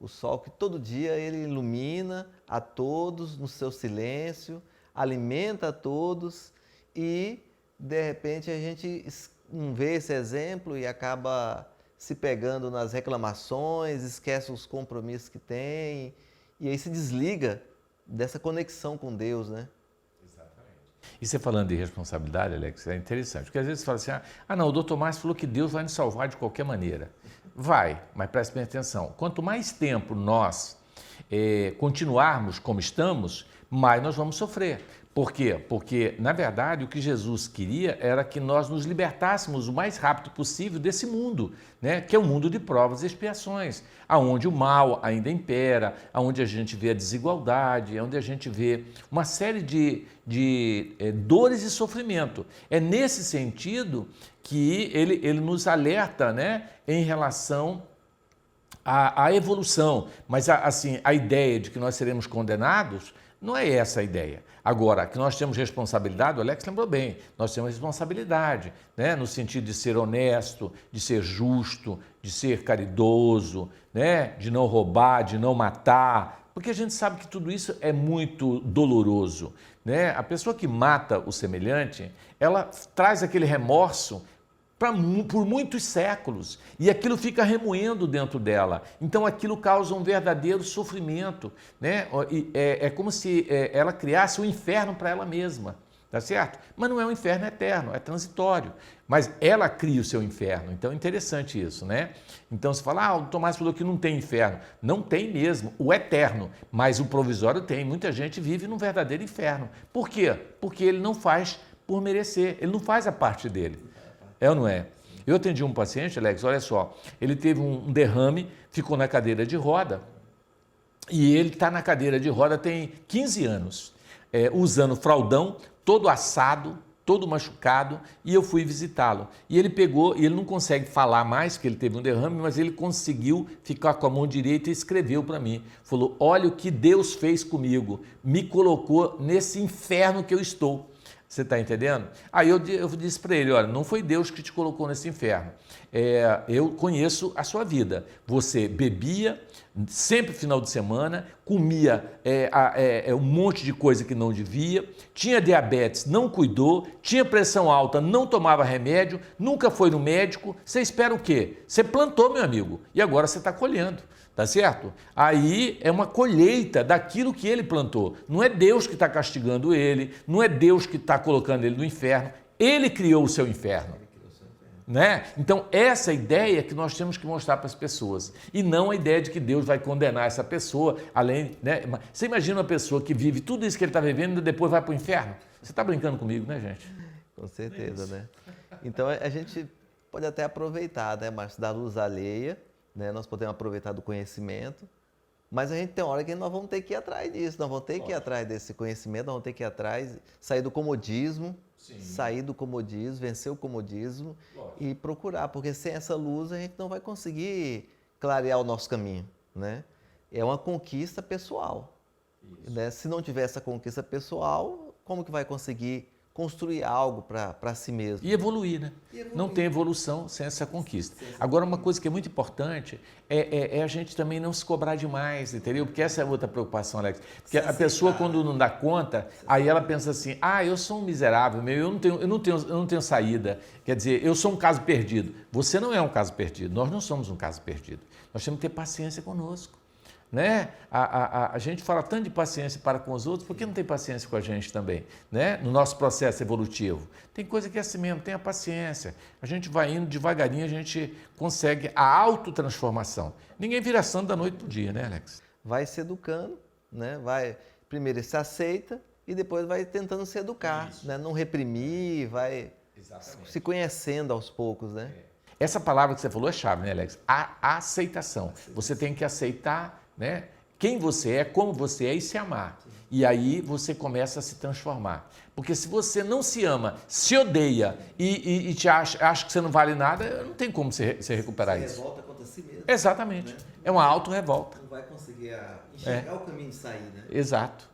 O sol que todo dia ele ilumina a todos no seu silêncio, alimenta a todos e, de repente, a gente não vê esse exemplo e acaba se pegando nas reclamações, esquece os compromissos que tem e aí se desliga dessa conexão com Deus, né? Exatamente. E você falando de responsabilidade, Alex, é interessante, porque às vezes você fala assim, não, o doutor Márcio falou que Deus vai nos salvar de qualquer maneira. Vai, mas preste bem atenção, quanto mais tempo nós continuarmos como estamos, mais nós vamos sofrer. Por quê? Porque, na verdade, o que Jesus queria era que nós nos libertássemos o mais rápido possível desse mundo, né? Que é um mundo de provas e expiações, aonde o mal ainda impera, aonde a gente vê a desigualdade, onde a gente vê uma série de dores e sofrimento. É nesse sentido que ele nos alerta, né, em relação à evolução. Mas, assim, a ideia de que nós seremos condenados não é essa a ideia. Agora, que nós temos responsabilidade, o Alex lembrou bem, nós temos responsabilidade, né? No sentido de ser honesto, de ser justo, de ser caridoso, né? De não roubar, de não matar, porque a gente sabe que tudo isso é muito doloroso, né? A pessoa que mata o semelhante, ela traz aquele remorso por muitos séculos e aquilo fica remoendo dentro dela. Então aquilo causa um verdadeiro sofrimento, né? É como se ela criasse um inferno para ela mesma, tá certo? Mas não é um inferno eterno, é transitório. Mas ela cria o seu inferno, então é interessante isso, né? Então você fala, o Tomás falou que não tem inferno. Não tem mesmo, o eterno, mas o provisório tem. Muita gente vive num verdadeiro inferno. Por quê? Porque ele não faz por merecer, ele não faz a parte dele. É ou não é? Eu atendi um paciente, Alex, olha só, ele teve um derrame, ficou na cadeira de roda e ele está na cadeira de roda tem 15 anos, usando fraldão, todo assado, todo machucado, e eu fui visitá-lo. E ele pegou, e ele não consegue falar mais, porque ele teve um derrame, mas ele conseguiu ficar com a mão direita e escreveu para mim. Falou, olha o que Deus fez comigo, me colocou nesse inferno que eu estou. Você está entendendo? Aí eu disse para ele, olha, não foi Deus que te colocou nesse inferno. Eu conheço a sua vida. Você bebia, sempre final de semana, comia um monte de coisa que não devia, tinha diabetes, não cuidou, tinha pressão alta, não tomava remédio, nunca foi no médico. Você espera o quê? Você plantou, meu amigo, e agora você está colhendo. Tá certo? Aí é uma colheita daquilo que ele plantou. Não é Deus que está castigando ele, não é Deus que está colocando ele no inferno. Ele criou o seu inferno. Né? Então, essa ideia que nós temos que mostrar para as pessoas. E não a ideia de que Deus vai condenar essa pessoa, além. Né? Você imagina uma pessoa que vive tudo isso que ele está vivendo e depois vai para o inferno? Você está brincando comigo, né, gente? Com certeza, né? Então, a gente pode até aproveitar, né, Márcio, da luz alheia. Né? Nós podemos aproveitar do conhecimento, mas a gente tem uma hora que nós vamos ter que ir atrás disso, nós vamos ter que ir atrás desse conhecimento, nós vamos ter que ir atrás, sair do comodismo, vencer o comodismo e procurar, porque sem essa luz a gente não vai conseguir clarear o nosso caminho, né? É uma conquista pessoal, né? Se não tiver essa conquista pessoal, como que vai conseguir construir algo para si mesmo? E evoluir, né? Não tem evolução sem essa conquista. Agora, uma coisa que é muito importante é a gente também não se cobrar demais, entendeu? Porque essa é outra preocupação, Alex. Porque a pessoa, quando não dá conta, aí ela pensa assim, eu sou um miserável, eu não tenho saída. Quer dizer, eu sou um caso perdido. Você não é um caso perdido, nós não somos um caso perdido. Nós temos que ter paciência conosco. Né? A gente fala tanto de paciência para com os outros, por que não tem paciência com a gente também? Né? No nosso processo evolutivo. Tem coisa que é assim mesmo, tenha paciência. A gente vai indo devagarinho, a gente consegue a autotransformação. Ninguém vira santo da noite para o dia, né, Alex? Vai se educando, né? Primeiro ele se aceita e depois vai tentando se educar, né? Não reprimir, vai se conhecendo aos poucos, né? Essa palavra que você falou é chave, né, Alex? A aceitação. Você tem que aceitar, né, quem você é, como você é e se amar. E aí você começa a se transformar. Porque se você não se ama, se odeia e acha que você não vale nada, não tem como você recuperar isso. Revolta contra si mesmo. Exatamente. Né? É uma auto-revolta. Não vai conseguir enxergar o caminho de sair, né? Exato.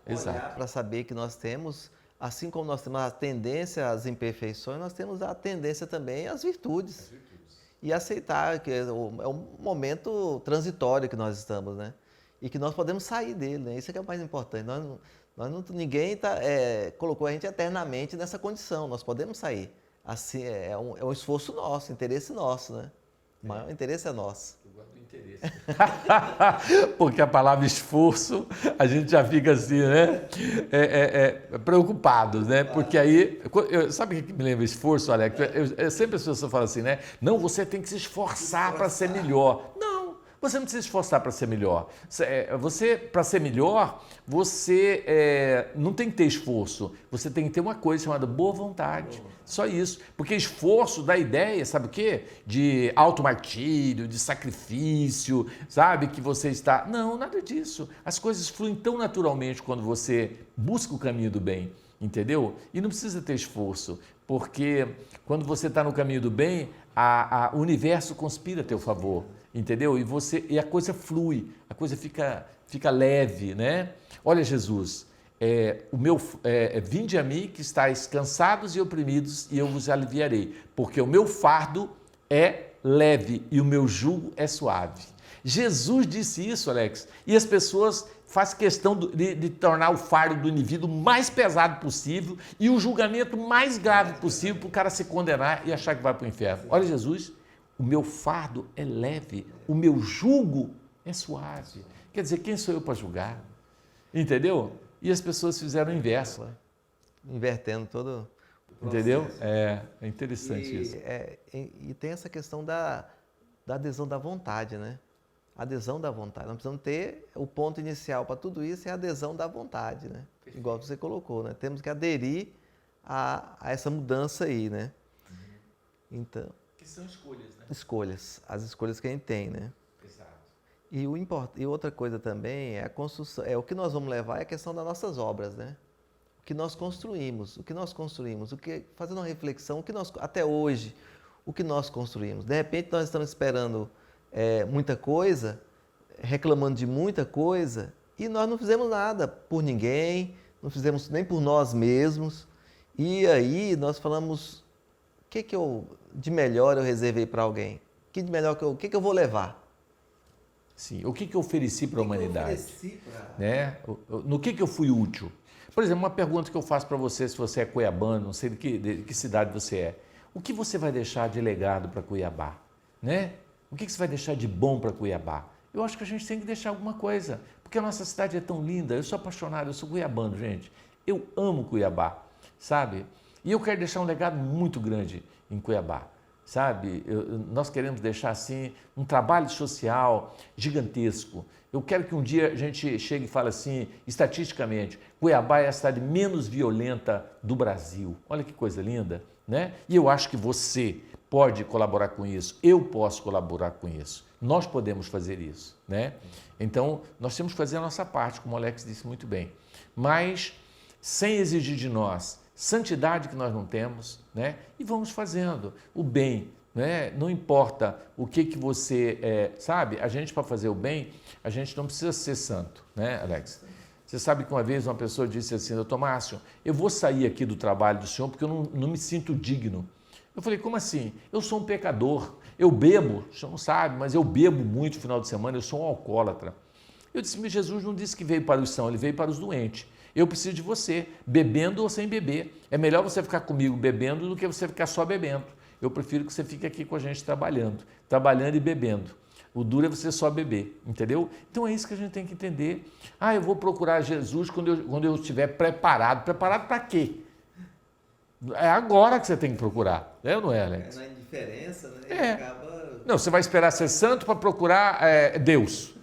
Para saber que nós temos, assim como nós temos a tendência às imperfeições, nós temos a tendência também às virtudes. E aceitar que é um momento transitório que nós estamos, né? E que nós podemos sair dele, né? Isso é que é o mais importante. Ninguém colocou a gente eternamente nessa condição, nós podemos sair. Assim, é um esforço nosso, interesse nosso, né? O maior interesse é nosso. Eu gosto do interesse. Porque a palavra esforço, a gente já fica assim, né? Preocupado, né? Porque aí, sabe o que me lembra esforço, Alex? Sempre as pessoas falam assim, né? Não, você tem que se esforçar para ser melhor. Não, você não precisa se esforçar para ser melhor. Para ser melhor, você não tem que ter esforço. Você tem que ter uma coisa chamada boa vontade. Só isso. Porque esforço dá ideia, sabe o quê? De automartírio, de sacrifício, sabe? Que você está... Não, nada disso. As coisas fluem tão naturalmente quando você busca o caminho do bem, entendeu? E não precisa ter esforço, porque quando você está no caminho do bem, o universo conspira a teu favor, entendeu? E a coisa flui, a coisa fica leve, né? Olha, Jesus... vinde a mim que estáis cansados e oprimidos e eu vos aliviarei, porque o meu fardo é leve e o meu jugo é suave. Jesus disse isso, Alex, e as pessoas fazem questão de tornar o fardo do indivíduo mais pesado possível e o julgamento mais grave possível para o cara se condenar e achar que vai para o inferno. Olha, Jesus, o meu fardo é leve, o meu jugo é suave. Quer dizer, quem sou eu para julgar? Entendeu? E as pessoas fizeram o inverso. Invertendo todo o processo. Entendeu? É interessante isso. E tem essa questão da adesão da vontade, né? Adesão da vontade. Nós precisamos ter o ponto inicial para tudo isso, é a adesão da vontade, né? Igual você colocou, né? Temos que aderir a essa mudança aí, né? Então, que são escolhas, né? Escolhas. As escolhas que a gente tem, né? E outra coisa também é a construção, o que nós vamos levar é a questão das nossas obras, né? O que nós construímos, fazendo uma reflexão, até hoje, o que nós construímos. De repente nós estamos esperando muita coisa, reclamando de muita coisa, e nós não fizemos nada por ninguém, não fizemos nem por nós mesmos, e aí nós falamos, o que de melhor eu reservei para alguém? O que eu vou levar? Sim, o que eu ofereci para a humanidade? Né? No que eu fui útil? Por exemplo, uma pergunta que eu faço para você, se você é cuiabano, não sei de que cidade você é. O que você vai deixar de legado para Cuiabá? Né? O que você vai deixar de bom para Cuiabá? Eu acho que a gente tem que deixar alguma coisa, porque a nossa cidade é tão linda. Eu sou apaixonado, eu sou cuiabano, gente. Eu amo Cuiabá, sabe? E eu quero deixar um legado muito grande em Cuiabá. Sabe, nós queremos deixar assim um trabalho social gigantesco. Eu quero que um dia a gente chegue e fale assim, estatisticamente, Cuiabá é a cidade menos violenta do Brasil. Olha que coisa linda, né? E eu acho que você pode colaborar com isso, eu posso colaborar com isso. Nós podemos fazer isso, né? Então, nós temos que fazer a nossa parte, como o Alex disse muito bem, mas sem exigir de nós santidade que nós não temos, né? E vamos fazendo o bem, né? Não importa o que você sabe, a gente para fazer o bem, a gente não precisa ser santo, né, Alex? Você sabe que uma vez uma pessoa disse assim, doutor Márcio, eu vou sair aqui do trabalho do senhor porque eu não me sinto digno. Eu falei, como assim? Eu sou um pecador, eu bebo, o senhor não sabe, mas eu bebo muito no final de semana, eu sou um alcoólatra. Eu disse, mas Jesus não disse que veio para os sãos, ele veio para os doentes. Eu preciso de você, bebendo ou sem beber. É melhor você ficar comigo bebendo do que você ficar só bebendo. Eu prefiro que você fique aqui com a gente trabalhando e bebendo. O duro é você só beber, entendeu? Então é isso que a gente tem que entender. Ah, eu vou procurar Jesus quando eu estiver preparado. Preparado para quê? É agora que você tem que procurar. É ou não é, Alex? Na indiferença, né? É. Não, você vai esperar ser santo para procurar Deus.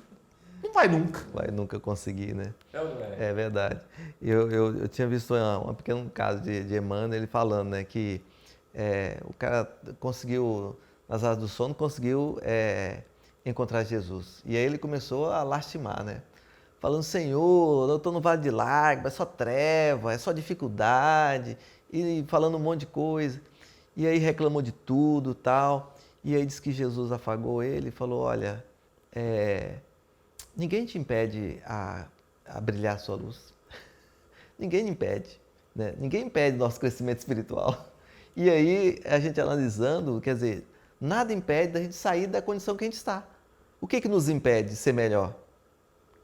Não vai nunca. Vai nunca conseguir, né? É ou não é? É verdade. Eu tinha visto um pequeno caso de Emmanuel, ele falando, né, que o cara conseguiu, nas horas do sono, conseguiu encontrar Jesus. E aí ele começou a lastimar, né? Falando, Senhor, eu estou no vale de lágrimas, é só treva, é só dificuldade, e falando um monte de coisa. E aí reclamou de tudo, tal. E aí disse que Jesus afagou ele e falou, olha, ninguém te impede a brilhar a sua luz. Ninguém impede, né? Ninguém impede nosso crescimento espiritual. E aí, a gente analisando, quer dizer, nada impede da gente sair da condição que a gente está. O que nos impede de ser melhor?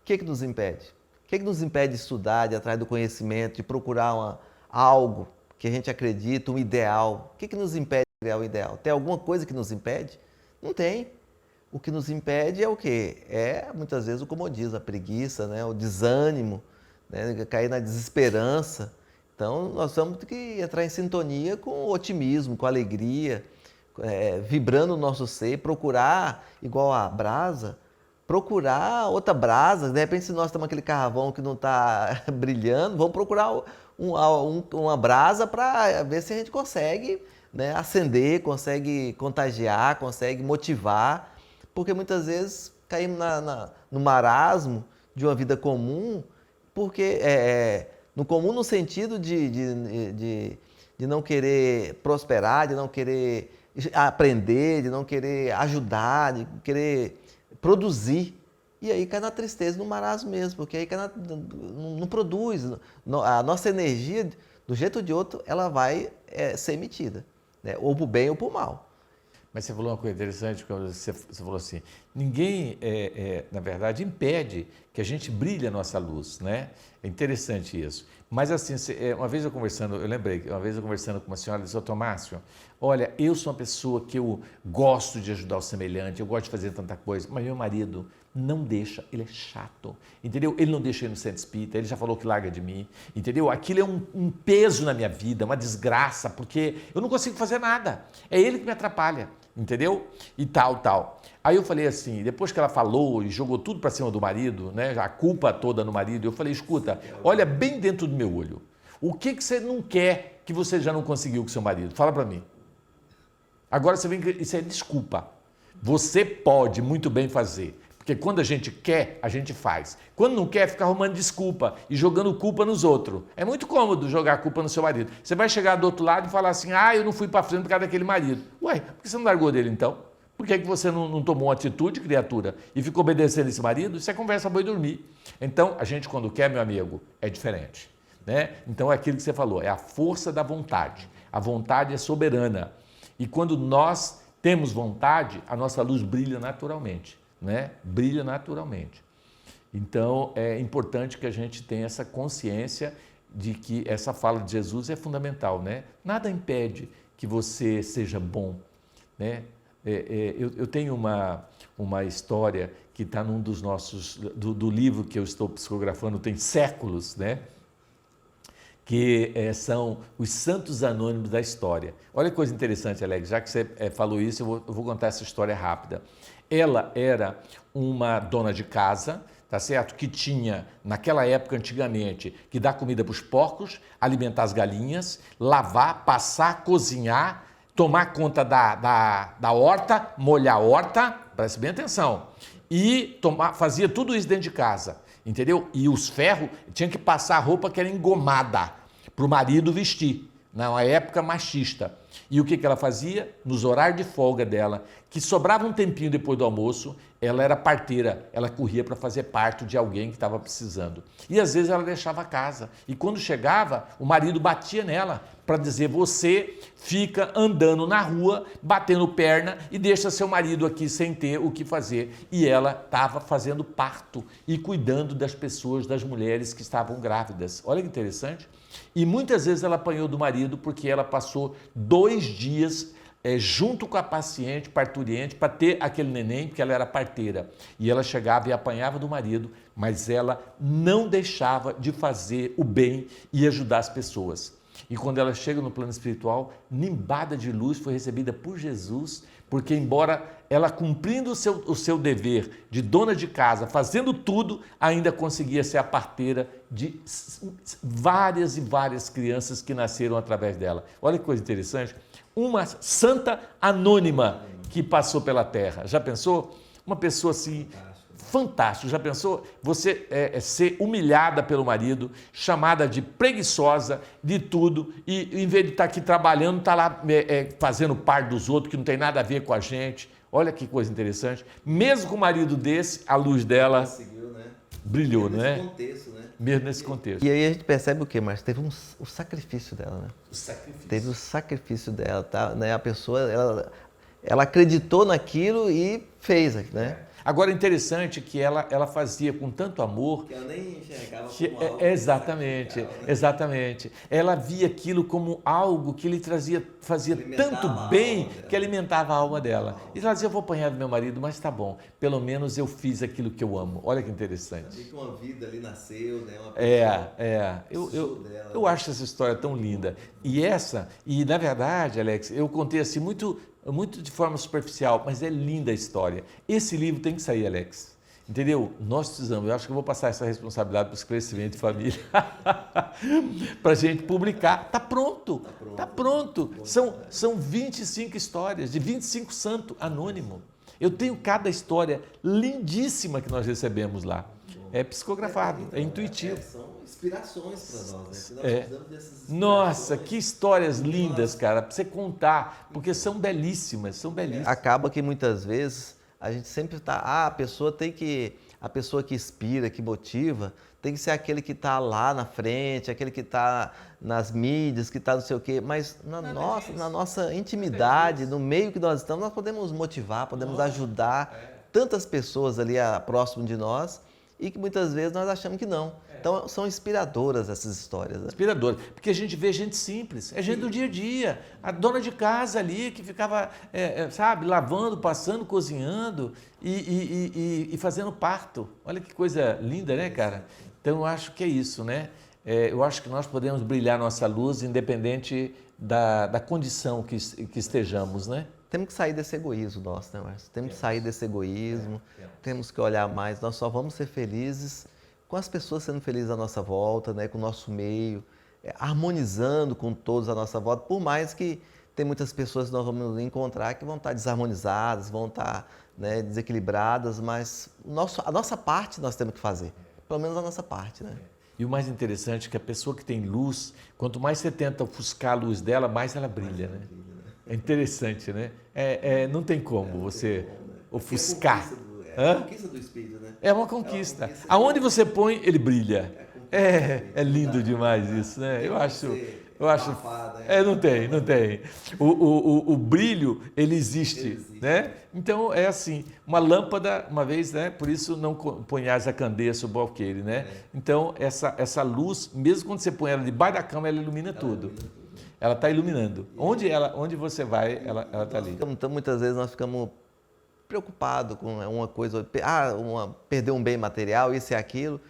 O que nos impede? O que nos impede de estudar, de ir atrás do conhecimento, de procurar algo que a gente acredita, um ideal? O que nos impede de criar o ideal? Tem alguma coisa que nos impede? Não tem. O que nos impede é o quê? É, muitas vezes, o comodismo, a preguiça, né? O desânimo, né? Cair na desesperança. Então, nós temos que entrar em sintonia com o otimismo, com a alegria, vibrando o nosso ser, procurar, igual a brasa, procurar outra brasa. De repente, se nós estamos aquele carvão que não está brilhando, vamos procurar uma brasa para ver se a gente consegue, né, acender, consegue contagiar, consegue motivar. Porque muitas vezes caímos no marasmo de uma vida comum, porque no comum no sentido de não querer prosperar, de não querer aprender, de não querer ajudar, de querer produzir. E aí cai na tristeza, no marasmo mesmo, porque aí não produz. A nossa energia, do jeito ou de outro, ela vai ser emitida, né? Ou para o bem ou para o mal. Mas você falou uma coisa interessante, quando você falou assim, ninguém, na verdade, impede que a gente brilhe a nossa luz, né? É interessante isso. Mas assim, uma vez eu lembrei, uma vez eu conversando com uma senhora, disse, doutor Márcio, olha, eu sou uma pessoa que eu gosto de ajudar o semelhante, eu gosto de fazer tanta coisa, mas meu marido não deixa, ele é chato, entendeu? Ele não deixa ir no centro espírita, ele já falou que larga de mim, entendeu? Aquilo é um peso na minha vida, uma desgraça, porque eu não consigo fazer nada, é ele que me atrapalha, entendeu? E tal. Aí eu falei assim, depois que ela falou e jogou tudo para cima do marido, né, a culpa toda no marido, eu falei, escuta, olha bem dentro do meu olho, o que você não quer que você já não conseguiu com seu marido? Fala para mim. Agora você vem, isso é desculpa. Você pode muito bem fazer, porque quando a gente quer, a gente faz. Quando não quer, fica arrumando desculpa e jogando culpa nos outros. É muito cômodo jogar culpa no seu marido. Você vai chegar do outro lado e falar assim, eu não fui para frente por causa daquele marido. Ué, por que você não largou dele então? Por que você não tomou uma atitude, criatura, e ficou obedecendo esse marido? Isso é conversa boa e dormir. Então, a gente quando quer, meu amigo, é diferente, né? Então é aquilo que você falou, é a força da vontade. A vontade é soberana. E quando nós temos vontade, a nossa luz brilha naturalmente, né? Brilha naturalmente. Então, é importante que a gente tenha essa consciência de que essa fala de Jesus é fundamental, né? Nada impede que você seja bom, né? Eu tenho uma história que está num dos nossos, do livro que eu estou psicografando, tem séculos, né? Que são os santos anônimos da história. Olha que coisa interessante, Alex, já que você falou isso, eu vou contar essa história rápida. Ela era uma dona de casa, tá certo? Que tinha, naquela época, antigamente, que dar comida para os porcos, alimentar as galinhas, lavar, passar, cozinhar, tomar conta da horta, molhar a horta, preste bem atenção, e fazia tudo isso dentro de casa, entendeu? E os ferros, tinha que passar a roupa que era engomada, para o marido vestir, na época machista. E o que ela fazia? Nos horários de folga dela, que sobrava um tempinho depois do almoço, ela era parteira, ela corria para fazer parto de alguém que estava precisando. E às vezes ela deixava a casa. E quando chegava, o marido batia nela para dizer: você fica andando na rua, batendo perna e deixa seu marido aqui sem ter o que fazer. E ela estava fazendo parto e cuidando das pessoas, das mulheres que estavam grávidas. Olha que interessante. E muitas vezes ela apanhou do marido porque ela passou 2 dias junto com a paciente, parturiente, para ter aquele neném, porque ela era parteira. E ela chegava e apanhava do marido, mas ela não deixava de fazer o bem e ajudar as pessoas. E quando ela chega no plano espiritual, nimbada de luz, foi recebida por Jesus, porque embora ela cumprindo o seu dever de dona de casa, fazendo tudo, ainda conseguia ser a parteira de várias e várias crianças que nasceram através dela. Olha que coisa interessante. Uma santa anônima que passou pela terra. Já pensou? Uma pessoa assim, fantástico. Já pensou? Você ser humilhada pelo marido, chamada de preguiçosa, de tudo, e em vez de estar aqui trabalhando, está lá fazendo parte dos outros, que não tem nada a ver com a gente. Olha que coisa interessante. Mesmo com o marido desse, a luz dela brilhou, não é? Contexto, né? Mesmo nesse contexto. E aí a gente percebe o quê? Mas teve o sacrifício dela, né? O sacrifício. Teve o sacrifício dela, tá? Né? A pessoa, ela acreditou naquilo e fez, né? Agora, interessante que ela fazia com tanto amor... Que ela nem enxergava que, como algo exatamente, sacrificial, né? exatamente. Ela via aquilo como algo que lhe fazia tanto bem que alimentava a alma dela. E ela dizia: eu vou apanhar do meu marido, mas tá bom, pelo menos eu fiz aquilo que eu amo. Olha que interessante. Sabia que uma vida ali nasceu, né? Uma pessoa Eu acho essa história tão linda. E na verdade, Alex, eu contei assim muito de forma superficial, mas é linda a história. Esse livro tem que sair, Alex. Entendeu? Nós precisamos, eu acho que eu vou passar essa responsabilidade para o Esclarecimento de Família, para a gente publicar. Está pronto, está pronto. São 25 histórias, de 25 santos anônimos. Eu tenho cada história lindíssima que nós recebemos lá. É psicografado, é intuitivo. São inspirações para nós, né? Nós precisamos dessas Nossa, que histórias lindas, cara, para você contar, porque são belíssimas, são belíssimas. Acaba que muitas vezes a gente sempre está, a pessoa que inspira, que motiva, tem que ser aquele que está lá na frente, aquele que está nas mídias, que está não sei o quê, mas na nossa intimidade, no meio que nós estamos, nós podemos motivar, podemos ajudar tantas pessoas ali próximo de nós e que muitas vezes nós achamos que não. Então são inspiradoras essas histórias. Né? Inspiradoras, porque a gente vê gente simples, é gente do dia a dia, a dona de casa ali que ficava, sabe, lavando, passando, cozinhando e fazendo parto. Olha que coisa linda, né, cara? Então eu acho que é isso, né? Eu acho que nós podemos brilhar nossa luz independente da condição que estejamos, né? Temos que sair desse egoísmo nosso, né, Márcio? Temos que sair desse egoísmo, temos que olhar mais. Nós só vamos ser felizes com as pessoas sendo felizes à nossa volta, né, com o nosso meio, harmonizando com todos à nossa volta, por mais que tem muitas pessoas que nós vamos encontrar que vão estar desarmonizadas, vão estar, né, desequilibradas, mas a nossa parte nós temos que fazer, pelo menos a nossa parte, né? E o mais interessante é que a pessoa que tem luz, quanto mais você tenta ofuscar a luz dela, mais ela brilha, né? É interessante, né? Não tem como você ofuscar. É a conquista do espírito, né? É uma conquista. Aonde você põe, ele brilha. É lindo demais isso, né? Eu acho. Não tem. O brilho, ele existe, né? Então é assim, uma lâmpada, uma vez, né? Por isso não ponhais a candeia sobre o alqueire, né? Então essa luz, mesmo quando você põe ela debaixo da cama, ela ilumina tudo. Ela está iluminando. Onde você vai, ela está ali. Então muitas vezes nós ficamos preocupados com uma coisa, perder um bem material, isso e aquilo.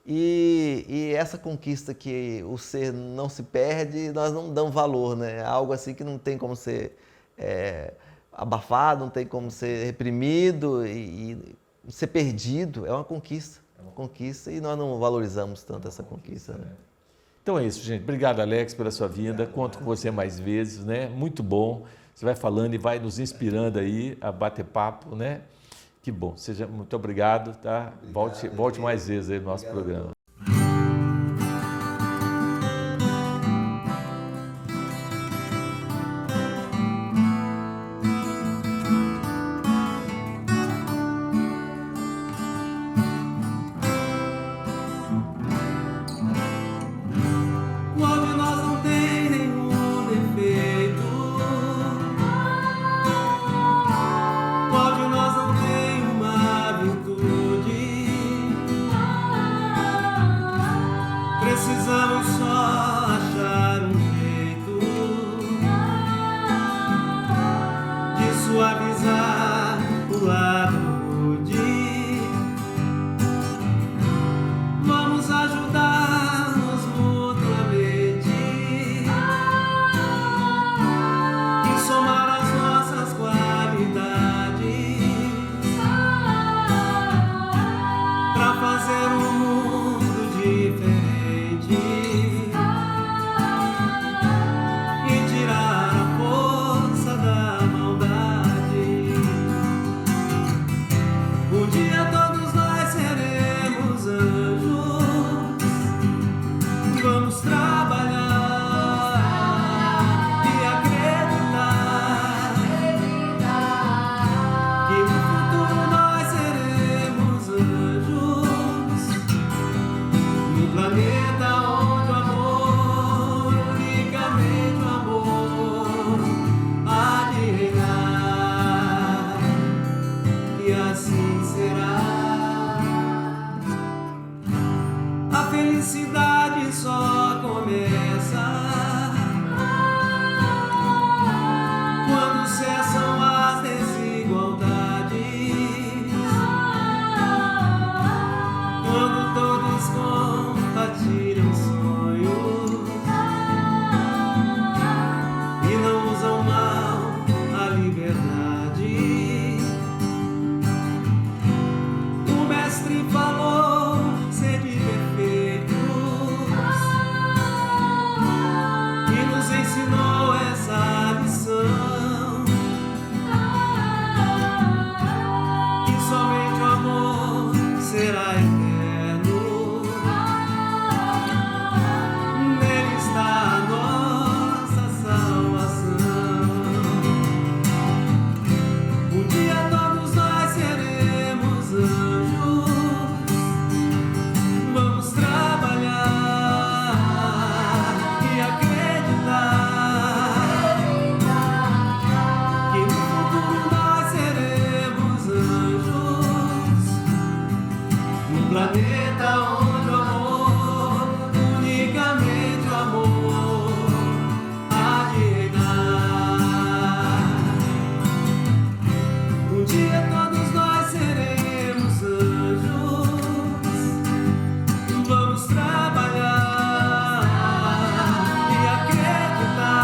E essa conquista que o ser não se perde, nós não damos valor, né? Algo assim que não tem como ser abafado, não tem como ser reprimido e ser perdido. É uma conquista, e nós não valorizamos tanto essa conquista, né? Então é isso, gente. Obrigado, Alex, pela sua vinda. Conto com você mais vezes, né? Muito bom. Você vai falando e vai nos inspirando aí a bater papo, né? Que bom. Muito obrigado, tá? Volte mais vezes aí no nosso programa. Precisamos só achar um jeito de suavizar o lado rude. Vamos ajudar-nos mutuamente e somar as nossas qualidades para fazer um mundo diferente e tirar a força da maldade. Um dia todos nós seremos anjos. Vamos trabalhar e acreditar que no futuro nós seremos anjos, no planeta onde o amor, unicamente o amor, há de reinar, e assim será. A felicidade só começa quando cessam as desigualdades, quando todos compartilham sonhos e não usam mal a liberdade. O mestre falou: sede perfeitos, e nos ensinou essa lição, que somente o amor será eterno. Nele está a nossa salvação. Um dia todos nós seremos anjos. Vamos trabalhar e acreditar que no futuro nós seremos anjos, no planeta onde o amor, unicamente o amor, há de reinar. Um dia todos nós seremos anjos. Vamos trabalhar e acreditar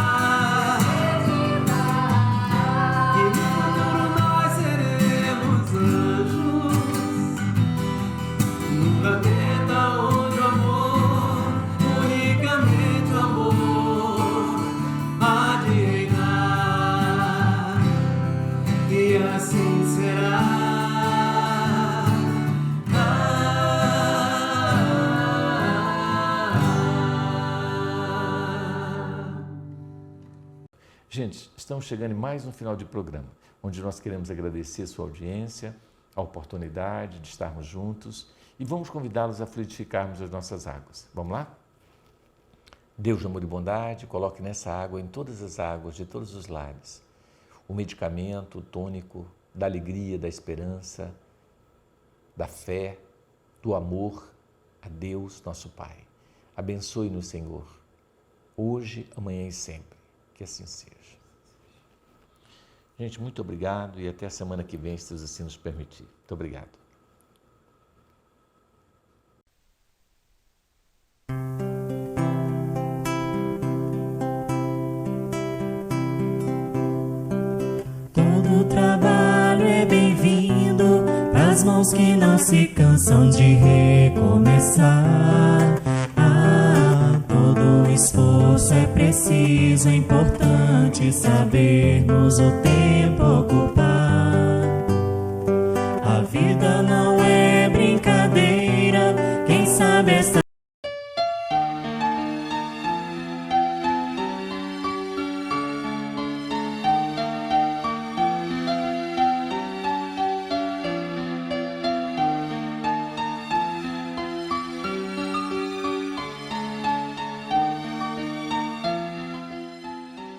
que no futuro nós seremos anjos, no planeta onde o amor, unicamente o amor, há de reinar, e assim será. Gente, estamos chegando em mais um final de programa, onde nós queremos agradecer a sua audiência, a oportunidade de estarmos juntos e vamos convidá-los a fluidificarmos as nossas águas. Vamos lá? Deus de amor e bondade, coloque nessa água, em todas as águas de todos os lares, o medicamento, o tônico da alegria, da esperança, da fé, do amor a Deus, nosso Pai. Abençoe-nos, Senhor, hoje, amanhã e sempre. Que assim seja. Gente, muito obrigado e até a semana que vem, se Deus assim nos permitir. Muito obrigado. Todo trabalho é bem-vindo pras mãos que não se cansam de recomeçar. Todo esforço é preciso, é importante sabermos o tempo ocupar.